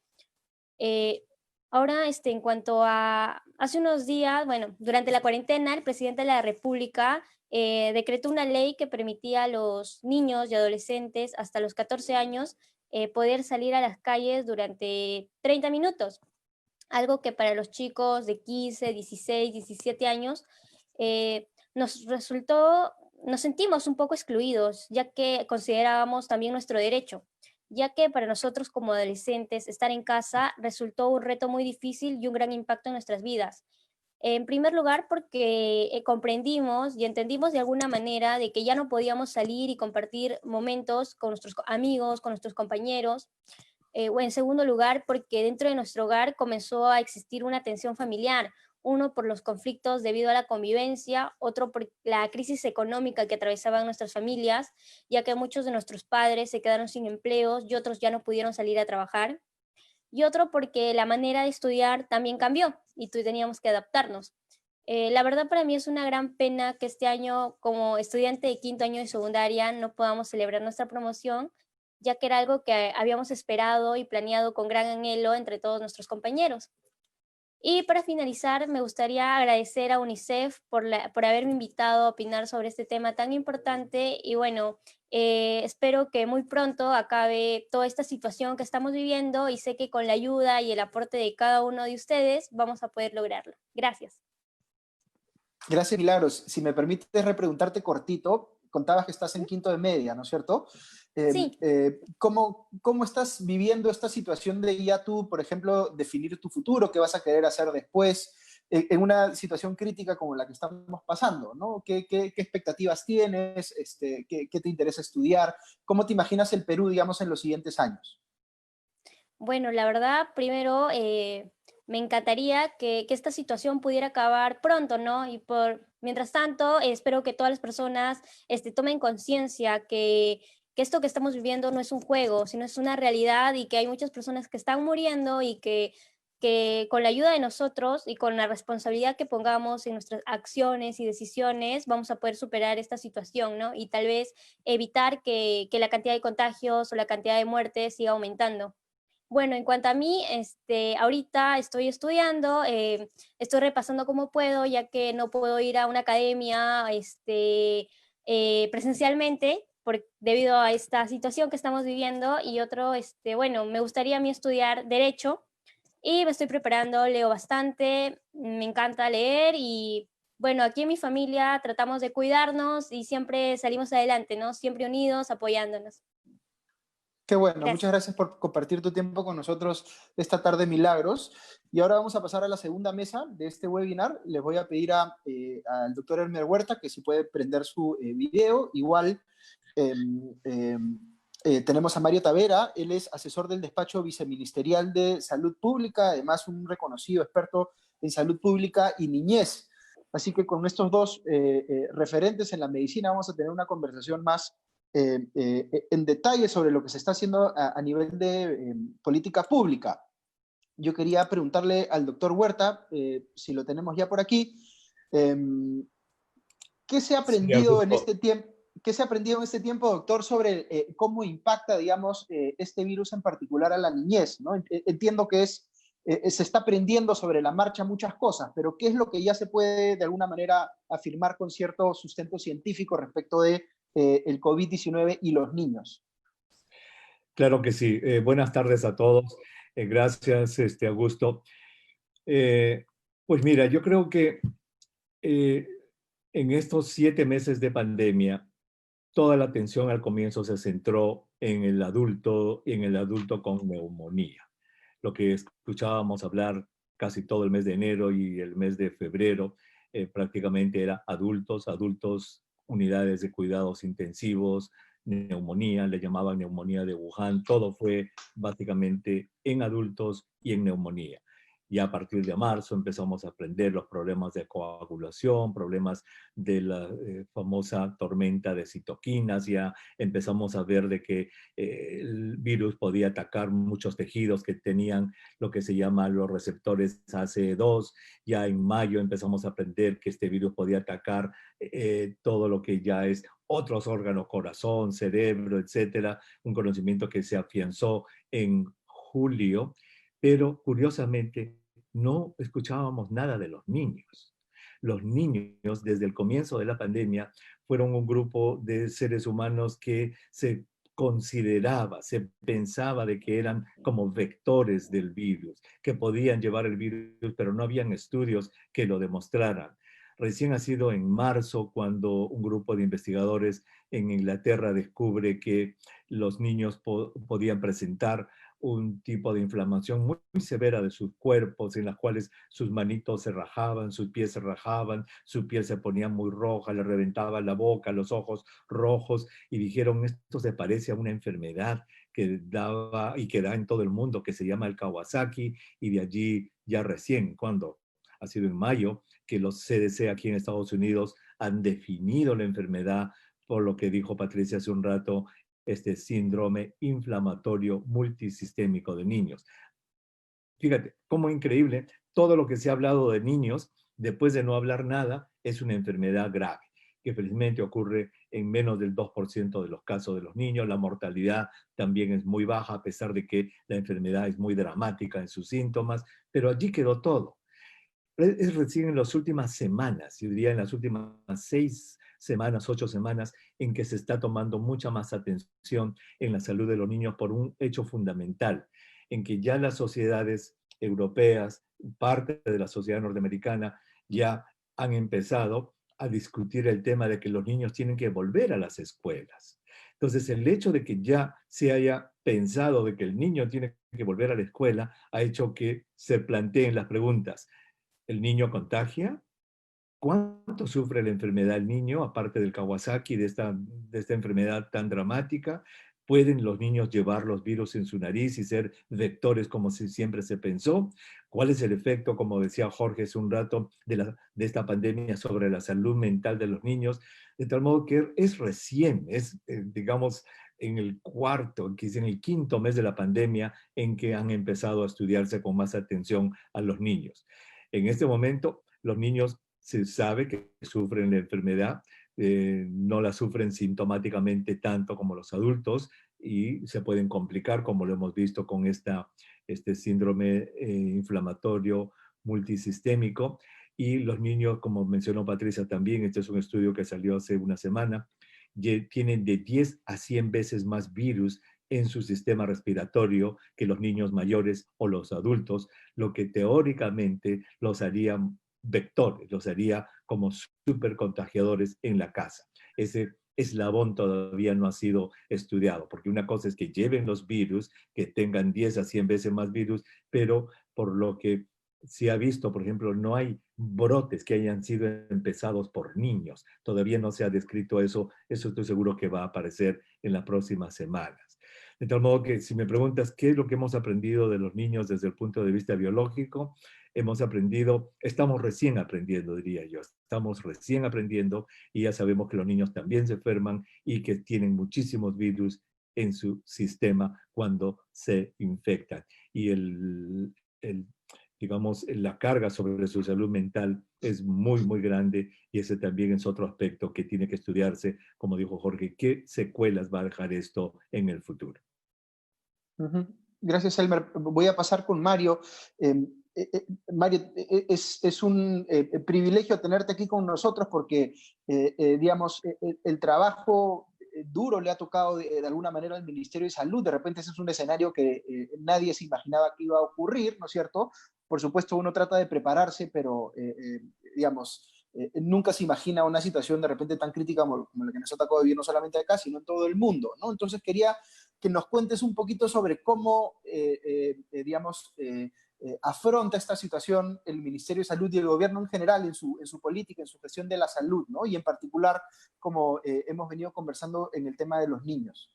Speaker 5: Ahora, en cuanto a hace unos días, bueno, durante la cuarentena, el presidente de la República decretó una ley que permitía a los niños y adolescentes hasta los 14 años poder salir a las calles durante 30 minutos, algo que para los chicos de 15, 16, 17 años nos sentimos un poco excluidos, ya que considerábamos también nuestro derecho, ya que para nosotros como adolescentes estar en casa resultó un reto muy difícil y un gran impacto en nuestras vidas. En primer lugar, porque comprendimos y entendimos de alguna manera de que ya no podíamos salir y compartir momentos con nuestros amigos, con nuestros compañeros. O en segundo lugar, porque dentro de nuestro hogar comenzó a existir una tensión familiar, uno por los conflictos debido a la convivencia, otro por la crisis económica que atravesaban nuestras familias, ya que muchos de nuestros padres se quedaron sin empleos y otros ya no pudieron salir a trabajar, y otro porque la manera de estudiar también cambió y teníamos que adaptarnos. La verdad para mí es una gran pena que este año, como estudiante de quinto año de secundaria, no podamos celebrar nuestra promoción, ya que era algo que habíamos esperado y planeado con gran anhelo entre todos nuestros compañeros. Y para finalizar, me gustaría agradecer a UNICEF por haberme invitado a opinar sobre este tema tan importante y bueno, espero que muy pronto acabe toda esta situación que estamos viviendo y sé que con la ayuda y el aporte de cada uno de ustedes vamos a poder lograrlo. Gracias.
Speaker 2: Gracias, Milagros. Si me permites repreguntarte cortito, contabas que estás en quinto de media, ¿no es cierto?
Speaker 5: Sí.
Speaker 2: ¿Cómo estás viviendo esta situación de ya tú, por ejemplo, definir tu futuro, qué vas a querer hacer después, en una situación crítica como la que estamos pasando, ¿no? ¿Qué expectativas tienes? ¿Qué te interesa estudiar? ¿Cómo te imaginas el Perú, digamos, en los siguientes años?
Speaker 5: Bueno, la verdad, primero me encantaría que esta situación pudiera acabar pronto, ¿no? Y mientras tanto, espero que todas las personas tomen conciencia que que esto que estamos viviendo no es un juego, sino es una realidad y que hay muchas personas que están muriendo y que con la ayuda de nosotros y con la responsabilidad que pongamos en nuestras acciones y decisiones, vamos a poder superar esta situación, ¿no? Y tal vez evitar que la cantidad de contagios o la cantidad de muertes siga aumentando. Bueno, en cuanto a mí, ahorita estoy estudiando, estoy repasando como puedo, ya que no puedo ir a una academia presencialmente debido a esta situación que estamos viviendo. Y otro, bueno, me gustaría a mí estudiar Derecho y me estoy preparando, leo bastante, me encanta leer y bueno, aquí en mi familia tratamos de cuidarnos y siempre salimos adelante, ¿no? Siempre unidos, apoyándonos.
Speaker 2: Qué bueno,
Speaker 5: Gracias.
Speaker 2: Muchas gracias por compartir tu tiempo con nosotros esta tarde, Milagros. Y ahora vamos a pasar a la segunda mesa de este webinar. Les voy a pedir al doctor Elmer Huerta que si puede prender su video. Igual tenemos a Mario Tavera, él es asesor del despacho viceministerial de Salud Pública, además un reconocido experto en salud pública y niñez. Así que con estos dos referentes en la medicina vamos a tener una conversación más en detalle sobre lo que se está haciendo a nivel de política pública. Yo quería preguntarle al doctor Huerta, si lo tenemos ya por aquí, ¿qué se ha aprendido en este tiempo? ¿Qué se ha aprendido en este tiempo, doctor, sobre cómo impacta, digamos, este virus en particular a la niñez, ¿no? Entiendo que se está aprendiendo sobre la marcha muchas cosas, pero ¿qué es lo que ya se puede, de alguna manera, afirmar con cierto sustento científico respecto de el COVID-19 y los niños?
Speaker 6: Claro que sí. Buenas tardes a todos. Gracias, Augusto. Pues mira, yo creo que en estos 7 meses de pandemia, toda la atención al comienzo se centró en el adulto y en el adulto con neumonía. Lo que escuchábamos hablar casi todo el mes de enero y el mes de febrero prácticamente era adultos, unidades de cuidados intensivos, neumonía, le llamaban neumonía de Wuhan, todo fue básicamente en adultos y en neumonía. Ya a partir de marzo empezamos a aprender los problemas de coagulación, problemas de la famosa tormenta de citoquinas, ya empezamos a ver de que el virus podía atacar muchos tejidos que tenían lo que se llama los receptores ACE2. Ya en mayo empezamos a aprender que este virus podía atacar todo lo que ya es otros órganos, corazón, cerebro, etcétera, un conocimiento que se afianzó en julio. Pero curiosamente no escuchábamos nada de los niños. Los niños desde el comienzo de la pandemia fueron un grupo de seres humanos que se consideraba, se pensaba de que eran como vectores del virus, que podían llevar el virus, pero no habían estudios que lo demostraran. Recién ha sido en marzo cuando un grupo de investigadores en Inglaterra descubre que los niños podían presentar un tipo de inflamación muy, muy severa de sus cuerpos, en las cuales sus manitos se rajaban, sus pies se rajaban, su piel se ponía muy roja, le reventaba la boca, los ojos rojos, y dijeron, esto se parece a una enfermedad que daba y que da en todo el mundo, que se llama el Kawasaki, y de allí ya recién, cuando ha sido en mayo, que los CDC aquí en Estados Unidos han definido la enfermedad por lo que dijo Patricia hace un rato, este síndrome inflamatorio multisistémico de niños. Fíjate, cómo increíble, todo lo que se ha hablado de niños, después de no hablar nada, es una enfermedad grave, que felizmente ocurre en menos del 2% de los casos de los niños. La mortalidad también es muy baja, a pesar de que la enfermedad es muy dramática en sus síntomas, pero allí quedó todo. Es recién en las últimas semanas, yo diría en las últimas 6 semanas, 8 semanas, en que se está tomando mucha más atención en la salud de los niños por un hecho fundamental, en que ya las sociedades europeas, parte de la sociedad norteamericana, ya han empezado a discutir el tema de que los niños tienen que volver a las escuelas. Entonces, el hecho de que ya se haya pensado de que el niño tiene que volver a la escuela ha hecho que se planteen las preguntas. ¿El niño contagia? ¿Cuánto sufre la enfermedad el niño, aparte del Kawasaki, de esta enfermedad tan dramática? ¿Pueden los niños llevar los virus en su nariz y ser vectores como siempre se pensó? ¿Cuál es el efecto, como decía Jorge hace un rato, de esta pandemia sobre la salud mental de los niños? De tal modo que es recién, digamos, en el cuarto, quizá en el quinto mes de la pandemia, en que han empezado a estudiarse con más atención a los niños. En este momento, los niños se sabe que sufren la enfermedad, no la sufren sintomáticamente tanto como los adultos y se pueden complicar, como lo hemos visto con este síndrome inflamatorio multisistémico. Y los niños, como mencionó Patricia también, este es un estudio que salió hace una semana, tienen de 10 a 100 veces más virus en su sistema respiratorio que los niños mayores o los adultos, lo que teóricamente los haría vectores, los haría como supercontagiadores en la casa. Ese eslabón todavía no ha sido estudiado, porque una cosa es que lleven los virus, que tengan 10 a 100 veces más virus, pero por lo que se ha visto, por ejemplo, no hay brotes que hayan sido empezados por niños. Todavía no se ha descrito eso. Eso estoy seguro que va a aparecer en las próximas semanas. De tal modo que si me preguntas qué es lo que hemos aprendido de los niños desde el punto de vista biológico, hemos aprendido, estamos recién aprendiendo, diría yo. Estamos recién aprendiendo y ya sabemos que los niños también se enferman y que tienen muchísimos virus en su sistema cuando se infectan. Y digamos, la carga sobre su salud mental es muy, muy grande y ese también es otro aspecto que tiene que estudiarse, como dijo Jorge, ¿qué secuelas va a dejar esto en el futuro?
Speaker 2: Gracias, Elmer. Voy a pasar con Mario. Mario, es un privilegio tenerte aquí con nosotros porque, digamos, el trabajo duro le ha tocado de alguna manera al Ministerio de Salud. De repente ese es un escenario que nadie se imaginaba que iba a ocurrir, ¿no es cierto? Por supuesto, uno trata de prepararse, pero, digamos, nunca se imagina una situación de repente tan crítica como la que nos ha tocado vivir no solamente acá, sino en todo el mundo, ¿no? Entonces quería que nos cuentes un poquito sobre cómo, digamos, afronta esta situación el Ministerio de Salud y el gobierno en general en su política, en su gestión de la salud, ¿no? Y en particular, como hemos venido conversando en el tema de los niños.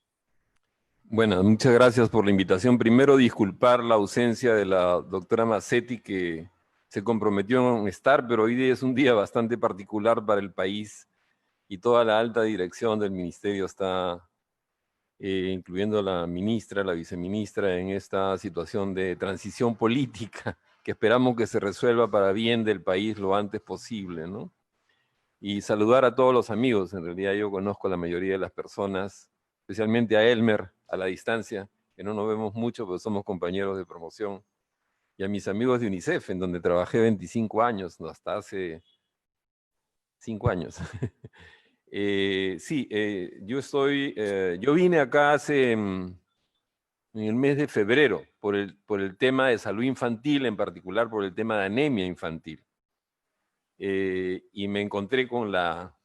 Speaker 7: Bueno, muchas gracias por la invitación. Primero, disculpar la ausencia de la doctora Mazzetti, que se comprometió en estar, pero hoy día es un día bastante particular para el país y toda la alta dirección del ministerio está, incluyendo la ministra, la viceministra, en esta situación de transición política que esperamos que se resuelva para bien del país lo antes posible, ¿no? Y saludar a todos los amigos. En realidad yo conozco a la mayoría de las personas, especialmente a Elmer, a la distancia, que no nos vemos mucho, pero somos compañeros de promoción, y a mis amigos de UNICEF, en donde trabajé 25 años, ¿no? Hasta hace 5 años. Yo vine acá en el mes de febrero, por el tema de salud infantil, en particular por el tema de anemia infantil. Y me encontré con la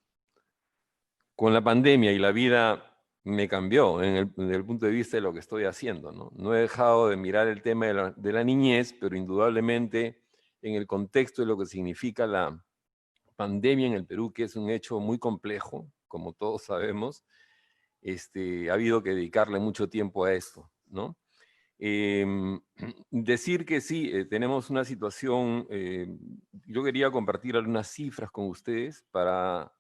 Speaker 7: pandemia y la vida me cambió desde el punto de vista de lo que estoy haciendo, ¿no? No he dejado de mirar el tema de la niñez, pero indudablemente en el contexto de lo que significa la pandemia en el Perú, que es un hecho muy complejo, como todos sabemos, ha habido que dedicarle mucho tiempo a esto, ¿no? Decir que sí, tenemos una situación, yo quería compartir algunas cifras con ustedes para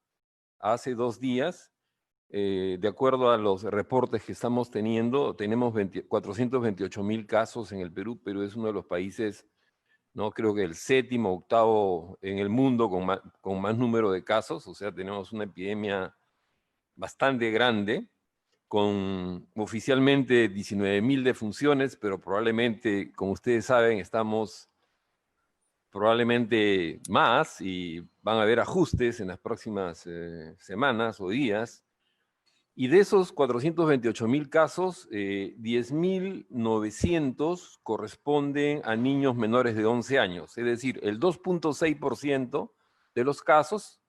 Speaker 7: hace 2 días. De acuerdo a los reportes que estamos teniendo, tenemos 428.000 casos en el Perú. Perú es uno de los países, no creo que el 7º o 8º en el mundo con más número de casos, o sea, tenemos una epidemia bastante grande, con oficialmente 19.000 defunciones, pero probablemente, como ustedes saben, estamos probablemente más y van a haber ajustes en las próximas semanas o días. Y de esos 428.000 casos, 10.900 corresponden a niños menores de 11 años. Es decir, el 2.6% de los casos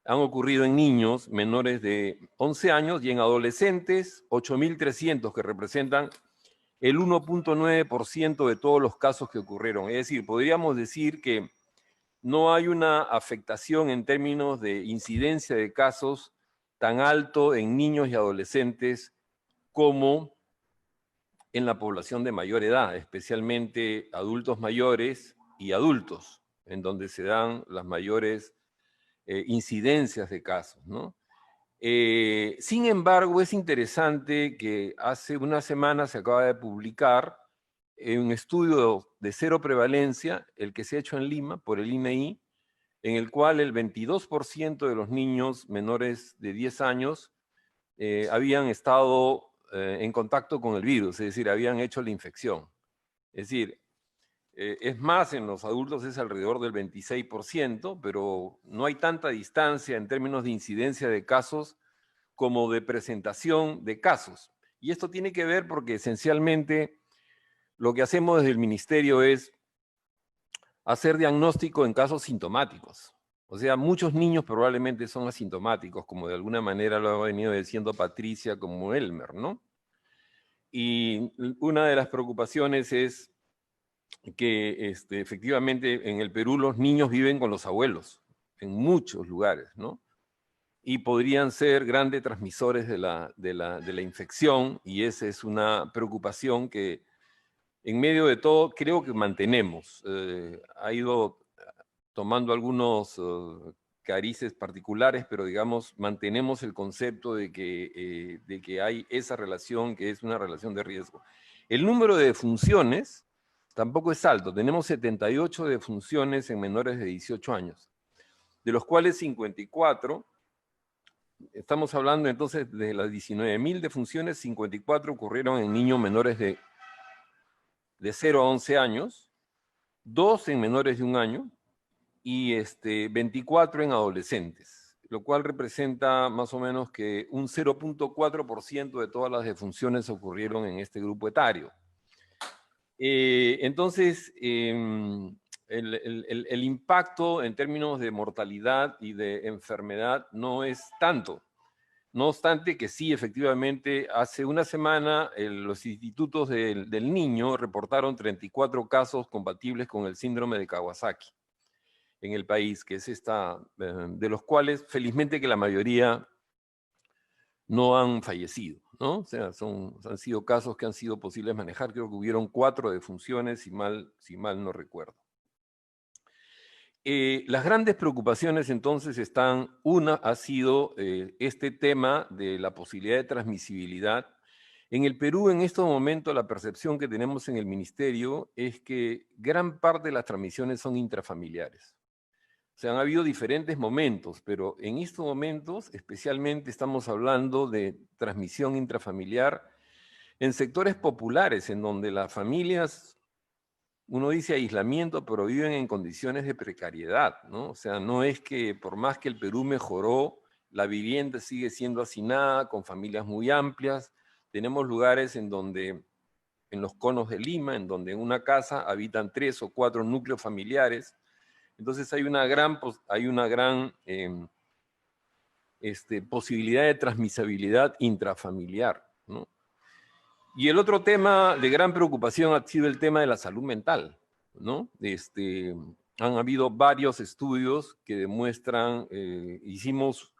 Speaker 7: han ocurrido en niños menores de 11 años y en adolescentes, 8.300, que representan el 1.9% de todos los casos que ocurrieron. Es decir, podríamos decir que no hay una afectación en términos de incidencia de casos tan alto en niños y adolescentes como en la población de mayor edad, especialmente adultos mayores y adultos, en donde se dan las mayores incidencias de casos, ¿no? Sin embargo, es interesante que hace una semana se acaba de publicar un estudio de cero prevalencia, el que se ha hecho en Lima por el INEI, en el cual el 22% de los niños menores de 10 años habían estado en contacto con el virus, es decir, habían hecho la infección. Es decir, es más, en los adultos es alrededor del 26%, pero no hay tanta distancia en términos de incidencia de casos como de presentación de casos. Y esto tiene que ver porque esencialmente lo que hacemos desde el ministerio es hacer diagnóstico en casos sintomáticos. O sea, muchos niños probablemente son asintomáticos, como de alguna manera lo ha venido diciendo Patricia, como Elmer, ¿no? Y una de las preocupaciones es que efectivamente en el Perú los niños viven con los abuelos, en muchos lugares, ¿no? Y podrían ser grandes transmisores de la infección, y esa es una preocupación que en medio de todo creo que mantenemos. Ha ido tomando algunos carices particulares, pero digamos, mantenemos el concepto de que hay esa relación que es una relación de riesgo. El número de defunciones tampoco es alto. Tenemos 78 defunciones en menores de 18 años, de los cuales 54, estamos hablando entonces de las 19.000 defunciones, 54 ocurrieron en niños menores de 0 a 11 años, 2 en menores de 1 año, y 24 en adolescentes, lo cual representa más o menos que un 0.4% de todas las defunciones ocurrieron en este grupo etario. Entonces, el impacto en términos de mortalidad y de enfermedad no es tanto. No obstante que sí, efectivamente, hace una semana los institutos del niño reportaron 34 casos compatibles con el síndrome de Kawasaki en el país, que es de los cuales, felizmente que la mayoría no han fallecido, ¿no? O sea, han sido casos que han sido posibles manejar. Creo que hubieron 4 defunciones, si mal no recuerdo. Las grandes preocupaciones entonces una ha sido este tema de la posibilidad de transmisibilidad. En el Perú, en estos momentos, la percepción que tenemos en el ministerio es que gran parte de las transmisiones son intrafamiliares. O sea, han habido diferentes momentos, pero en estos momentos especialmente estamos hablando de transmisión intrafamiliar en sectores populares, en donde las familias, uno dice aislamiento, pero viven en condiciones de precariedad, ¿no? O sea, no es que por más que el Perú mejoró, la vivienda sigue siendo hacinada, con familias muy amplias. Tenemos lugares en donde, en los conos de Lima, en donde en una casa habitan 3 o 4 núcleos familiares. Entonces hay una gran posibilidad de transmisibilidad intrafamiliar, ¿no? Y el otro tema de gran preocupación ha sido el tema de la salud mental, ¿no? Han habido varios estudios que demuestran, hicimos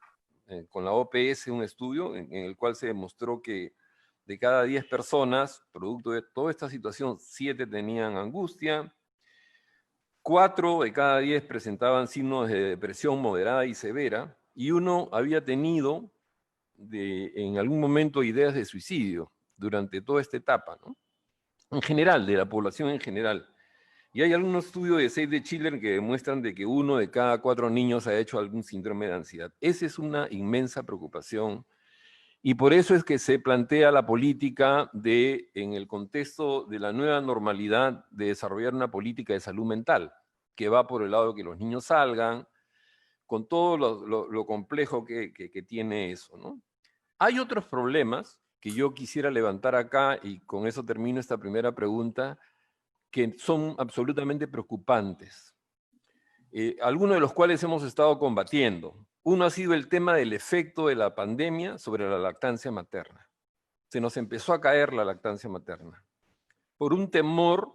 Speaker 7: con la OPS un estudio en el cual se demostró que de cada 10 personas, producto de toda esta situación, 7 tenían angustia, 4 de cada 10 presentaban signos de depresión moderada y severa, y 1 había tenido en algún momento ideas de suicidio durante toda esta etapa, ¿no? En general, de la población en general. Y hay algunos estudios de Save the Children que demuestran de que 1 de cada 4 niños ha hecho algún síndrome de ansiedad. Esa es una inmensa preocupación. Y por eso es que se plantea la política en el contexto de la nueva normalidad, de desarrollar una política de salud mental, que va por el lado de que los niños salgan, con todo lo complejo que tiene eso, ¿no? Hay otros problemas que yo quisiera levantar acá, y con eso termino esta primera pregunta, que son absolutamente preocupantes, algunos de los cuales hemos estado combatiendo. Uno ha sido el tema del efecto de la pandemia sobre la lactancia materna. Se nos empezó a caer la lactancia materna por un temor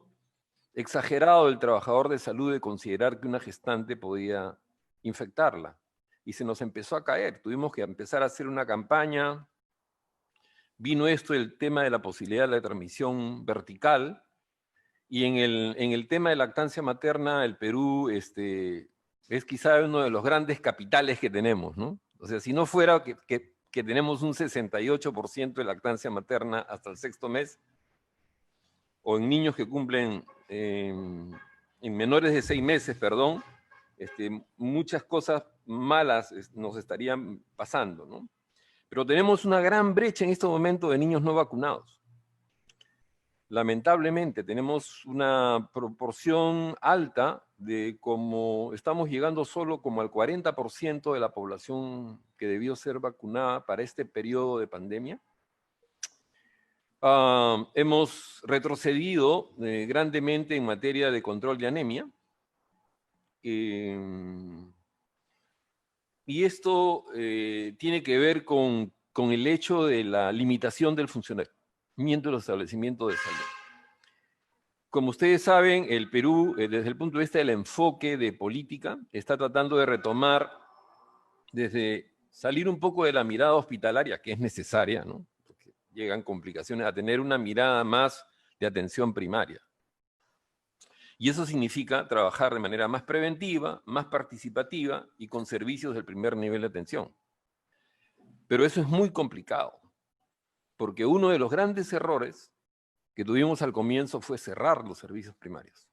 Speaker 7: exagerado del trabajador de salud de considerar que una gestante podía infectarla. Y se nos empezó a caer. Tuvimos que empezar a hacer una campaña. Vino el tema de la posibilidad de la transmisión vertical. Y en el tema de lactancia materna, el Perú es quizá uno de los grandes capitales que tenemos, ¿no? O sea, si no fuera que tenemos un 68% de lactancia materna hasta el 6º mes, o en niños que cumplen, en menores de 6 meses, perdón, muchas cosas malas nos estarían pasando, ¿no? Pero tenemos una gran brecha en este momento de niños no vacunados. Lamentablemente tenemos una proporción alta de como estamos llegando solo como al 40% de la población que debió ser vacunada para este periodo de pandemia. Hemos retrocedido grandemente en materia de control de anemia. Y esto tiene que ver con el hecho de la limitación del funcionamiento de los establecimientos de salud. Como ustedes saben, el Perú, desde el punto de vista del enfoque de política, está tratando de retomar, desde salir un poco de la mirada hospitalaria, que es necesaria, ¿no? Porque llegan complicaciones, a tener una mirada más de atención primaria. Y eso significa trabajar de manera más preventiva, más participativa y con servicios del primer nivel de atención. Pero eso es muy complicado, porque uno de los grandes errores que tuvimos al comienzo fue cerrar los servicios primarios.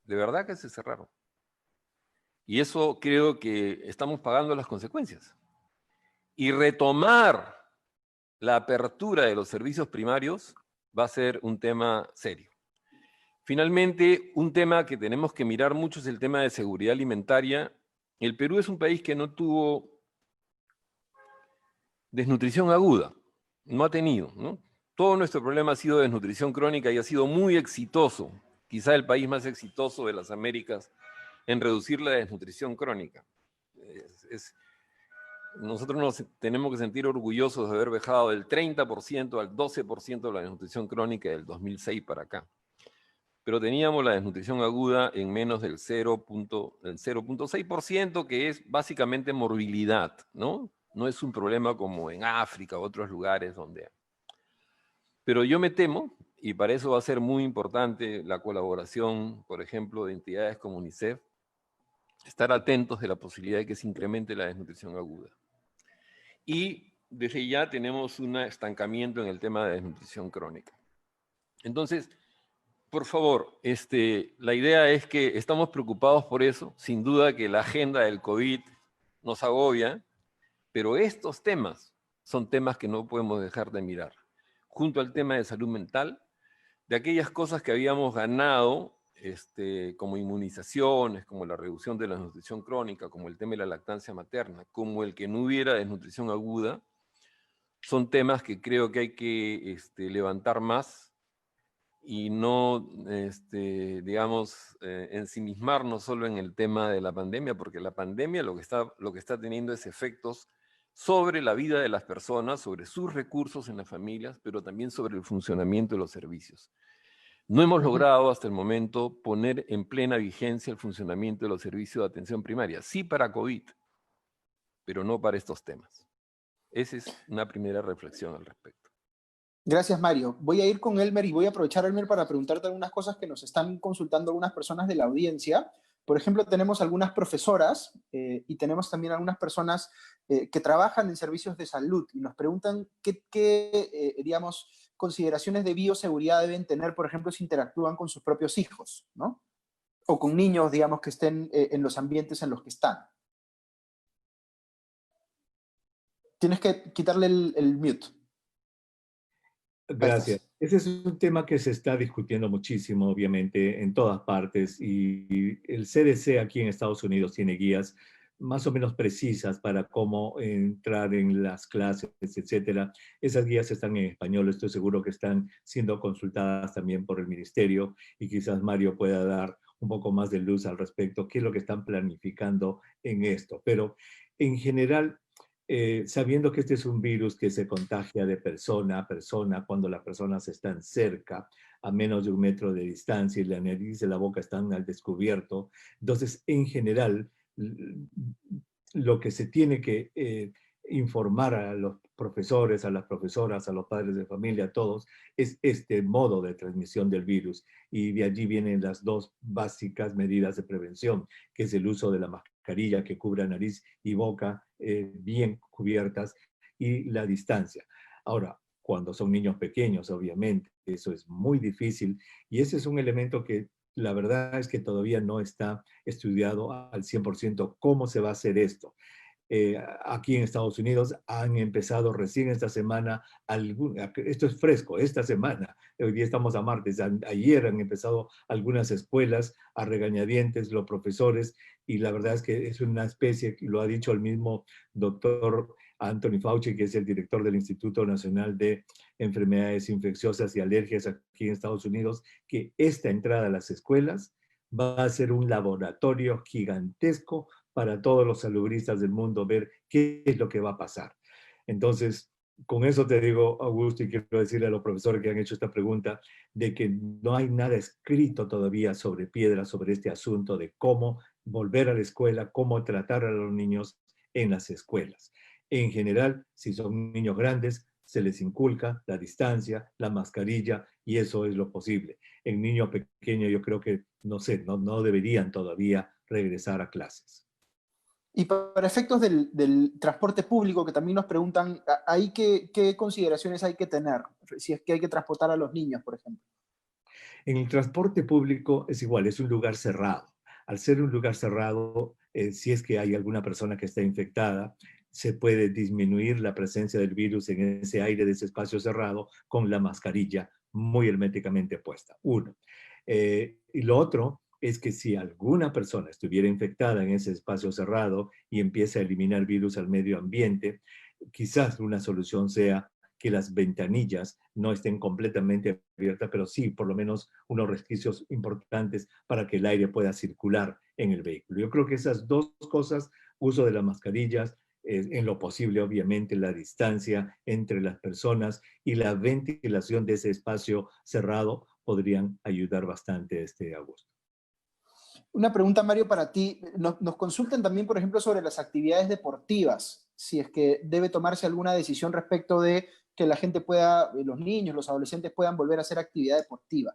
Speaker 7: De verdad que se cerraron. Y eso creo que estamos pagando las consecuencias. Y retomar la apertura de los servicios primarios va a ser un tema serio. Finalmente, un tema que tenemos que mirar mucho es el tema de seguridad alimentaria. El Perú es un país que no tuvo desnutrición aguda, no ha tenido, ¿no? Todo nuestro problema ha sido desnutrición crónica y ha sido muy exitoso, quizá el país más exitoso de las Américas en reducir la desnutrición crónica. Nosotros nos tenemos que sentir orgullosos de haber bajado del 30% al 12% de la desnutrición crónica del 2006 para acá. Pero teníamos la desnutrición aguda en menos del 0.6%, que es básicamente morbilidad, ¿no? No es un problema como en África u otros lugares donde... Pero yo me temo, y para eso va a ser muy importante la colaboración, por ejemplo, de entidades como UNICEF, estar atentos de la posibilidad de que se incremente la desnutrición aguda. Y desde ya tenemos un estancamiento en el tema de desnutrición crónica. Entonces, por favor, la idea es que estamos preocupados por eso. Sin duda que la agenda del COVID nos agobia, pero estos temas son temas que no podemos dejar de mirar. Junto al tema de salud mental, de aquellas cosas que habíamos ganado, como inmunizaciones, como la reducción de la desnutrición crónica, como el tema de la lactancia materna, como el que no hubiera desnutrición aguda, son temas que creo que hay que levantar más y no, digamos, ensimismarnos solo en el tema de la pandemia, porque la pandemia lo que está teniendo es efectos sobre la vida de las personas, sobre sus recursos en las familias, pero también sobre el funcionamiento de los servicios. No hemos logrado hasta el momento poner en plena vigencia el funcionamiento de los servicios de atención primaria. Sí para COVID, pero no para estos temas. Esa es una primera reflexión al respecto.
Speaker 2: Gracias, Mario. Voy a ir con Elmer y voy a aprovechar, Elmer, para preguntarte algunas cosas que nos están consultando algunas personas de la audiencia. Por ejemplo, tenemos algunas profesoras y tenemos también algunas personas que trabajan en servicios de salud y nos preguntan qué digamos, consideraciones de bioseguridad deben tener, por ejemplo, si interactúan con sus propios hijos, ¿no? O con niños, digamos, que estén en los ambientes en los que están. Tienes que quitarle el mute.
Speaker 6: Gracias. Ese es un tema que se está discutiendo muchísimo, obviamente, en todas partes, y el CDC aquí en Estados Unidos tiene guías más o menos precisas para cómo entrar en las clases, etcétera. Esas guías están en español, estoy seguro que están siendo consultadas también por el ministerio, y quizás Mario pueda dar un poco más de luz al respecto, qué es lo que están planificando en esto. Pero en general, sabiendo que este es un virus que se contagia de persona a persona cuando las personas están cerca, a menos de 1 metro de distancia, y la nariz y la boca están al descubierto, entonces, en general, lo que se tiene que informar a los profesores, a las profesoras, a los padres de familia, a todos, es este modo de transmisión del virus. Y de allí vienen las dos básicas medidas de prevención, que es el uso de la mascarilla que cubra nariz y boca bien cubiertas y la distancia. Ahora, cuando son niños pequeños, obviamente, eso es muy difícil y ese es un elemento que la verdad es que todavía no está estudiado al 100% cómo se va a hacer esto. Aquí en Estados Unidos han empezado recién esta semana, esto es fresco, esta semana, hoy día estamos a martes, ayer han empezado algunas escuelas a regañadientes, los profesores, y la verdad es que es una especie, lo ha dicho el mismo doctor Anthony Fauci, que es el director del Instituto Nacional de Enfermedades Infecciosas y Alergias aquí en Estados Unidos, que esta entrada a las escuelas va a ser un laboratorio gigantesco para todos los salubristas del mundo ver qué es lo que va a pasar. Entonces, con eso te digo, Augusto, y quiero decirle a los profesores que han hecho esta pregunta, de que no hay nada escrito todavía sobre piedra sobre este asunto de cómo volver a la escuela, cómo tratar a los niños en las escuelas. En general, si son niños grandes, se les inculca la distancia, la mascarilla, y eso es lo posible. En niños pequeños yo creo que, no sé, no deberían todavía regresar a clases.
Speaker 2: Y para efectos del transporte público, que también nos preguntan, ¿qué consideraciones hay que tener? Si es que hay que transportar a los niños, por ejemplo.
Speaker 6: En el transporte público es igual, es un lugar cerrado. Al ser un lugar cerrado, si es que hay alguna persona que está infectada, se puede disminuir la presencia del virus en ese aire de ese espacio cerrado con la mascarilla muy herméticamente puesta. Uno. Y lo otro es que si alguna persona estuviera infectada en ese espacio cerrado y empieza a eliminar virus al medio ambiente, quizás una solución sea que las ventanillas no estén completamente abiertas, pero sí por lo menos unos resquicios importantes para que el aire pueda circular en el vehículo. Yo creo que esas dos cosas, uso de las mascarillas, en lo posible, obviamente, la distancia entre las personas y la ventilación de ese espacio cerrado podrían ayudar bastante, Augusto.
Speaker 2: Una pregunta, Mario, para ti. Nos consultan también, por ejemplo, sobre las actividades deportivas, si es que debe tomarse alguna decisión respecto de que la gente pueda, los niños, los adolescentes puedan volver a hacer actividad deportiva.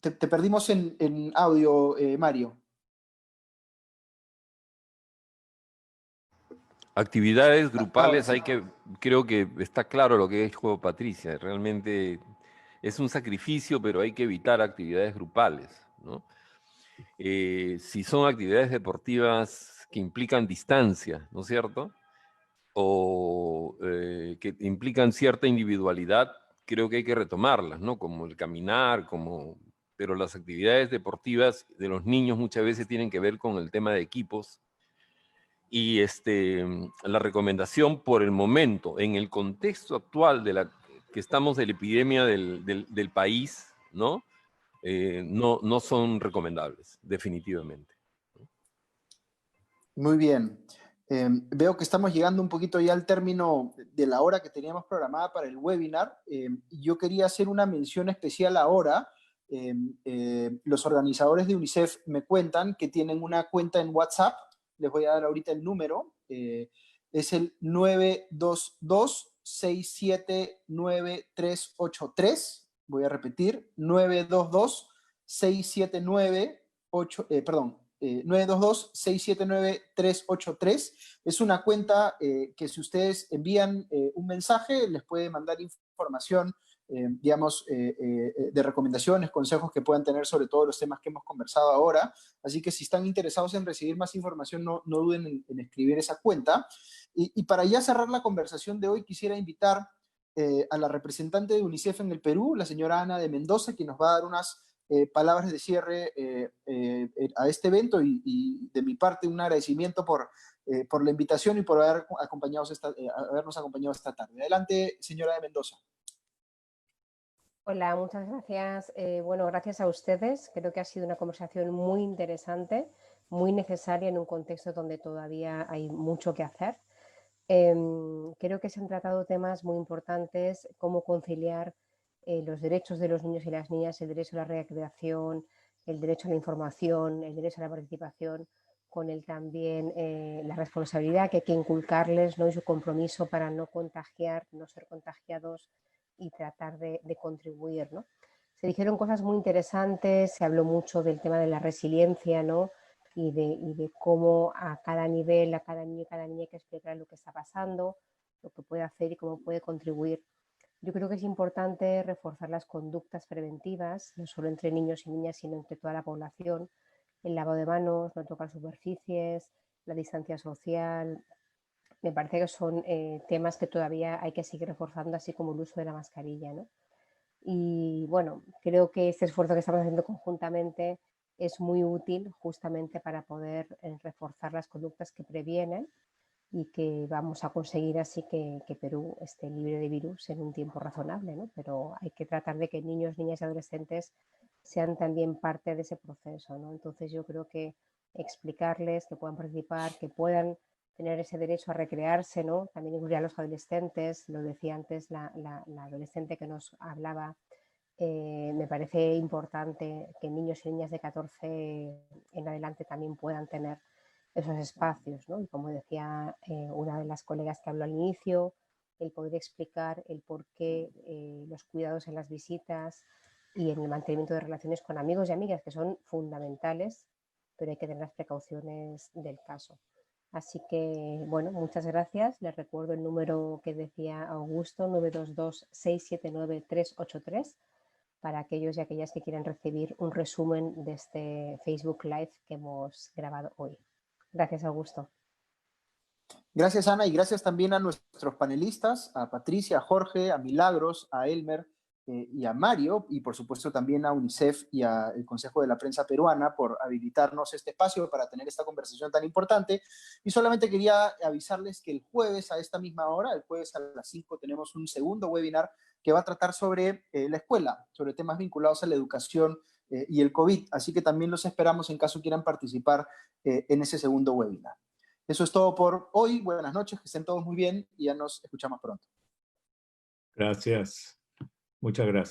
Speaker 2: Te perdimos en audio, Mario.
Speaker 7: Actividades grupales creo que está claro lo que dijo Patricia, realmente es un sacrificio, pero hay que evitar actividades grupales, ¿no? Si son actividades deportivas que implican distancia, ¿no es cierto? O que implican cierta individualidad, creo que hay que retomarlas, ¿no? Como el caminar, pero las actividades deportivas de los niños muchas veces tienen que ver con el tema de equipos. Y la recomendación por el momento, en el contexto actual que estamos de la epidemia del país, ¿no? No son recomendables, definitivamente.
Speaker 2: Muy bien. Veo que estamos llegando un poquito ya al término de la hora que teníamos programada para el webinar. Yo quería hacer una mención especial ahora. Los organizadores de UNICEF me cuentan que tienen una cuenta en WhatsApp. Les voy a dar ahorita el número. Es el 922-679-383. Voy a repetir, 922-679-383. Es una cuenta que si ustedes envían un mensaje, les puede mandar información, de recomendaciones, consejos que puedan tener sobre todos los temas que hemos conversado ahora. Así que si están interesados en recibir más información, no duden en escribir esa cuenta. Y para ya cerrar la conversación de hoy, quisiera invitar a la representante de UNICEF en el Perú, la señora Ana de Mendoza, que nos va a dar unas palabras de cierre a este evento, y de mi parte un agradecimiento por la invitación y por habernos acompañado esta tarde. Adelante, señora de Mendoza.
Speaker 8: Hola, muchas gracias. Bueno, gracias a ustedes. Creo que ha sido una conversación muy interesante, muy necesaria en un contexto donde todavía hay mucho que hacer. Creo que se han tratado temas muy importantes, cómo conciliar los derechos de los niños y las niñas, el derecho a la recreación, el derecho a la información, el derecho a la participación, con él también la responsabilidad que hay que inculcarles, ¿no? Y su compromiso para no contagiar, no ser contagiados y tratar de contribuir, ¿no? Se dijeron cosas muy interesantes, se habló mucho del tema de la resiliencia, ¿no? Y de cómo a cada nivel, a cada niño y cada niña hay que explicar lo que está pasando, lo que puede hacer y cómo puede contribuir. Yo creo que es importante reforzar las conductas preventivas, no solo entre niños y niñas, sino entre toda la población. El lavado de manos, no tocar superficies, la distancia social. Me parece que son temas que todavía hay que seguir reforzando, así como el uso de la mascarilla, ¿no? Y bueno, creo que este esfuerzo que estamos haciendo conjuntamente es muy útil justamente para poder reforzar las conductas que previenen y que vamos a conseguir así que Perú esté libre de virus en un tiempo razonable, ¿no? Pero hay que tratar de que niños, niñas y adolescentes sean también parte de ese proceso, ¿no? Entonces yo creo que explicarles, que puedan participar, que puedan tener ese derecho a recrearse, ¿no? También incluir a los adolescentes, lo decía antes la adolescente que nos hablaba, me parece importante que niños y niñas de 14 en adelante también puedan tener esos espacios, ¿no? Y como decía una de las colegas que habló al inicio, el poder explicar el por qué los cuidados en las visitas y en el mantenimiento de relaciones con amigos y amigas, que son fundamentales, pero hay que tener las precauciones del caso. Así que, bueno, muchas gracias. Les recuerdo el número que decía Augusto, 922-679-383, para aquellos y aquellas que quieran recibir un resumen de este Facebook Live que hemos grabado hoy. Gracias, Augusto.
Speaker 2: Gracias, Ana, y gracias también a nuestros panelistas, a Patricia, a Jorge, a Milagros, a Elmer y a Mario, y por supuesto también a UNICEF y al Consejo de la Prensa Peruana por habilitarnos este espacio para tener esta conversación tan importante. Y solamente quería avisarles que el jueves a esta misma hora, el jueves a las 5, tenemos un segundo webinar que va a tratar sobre la escuela, sobre temas vinculados a la educación y el COVID. Así que también los esperamos en caso quieran participar en ese segundo webinar. Eso es todo por hoy. Buenas noches, que estén todos muy bien y ya nos escuchamos pronto.
Speaker 6: Gracias. Muchas gracias.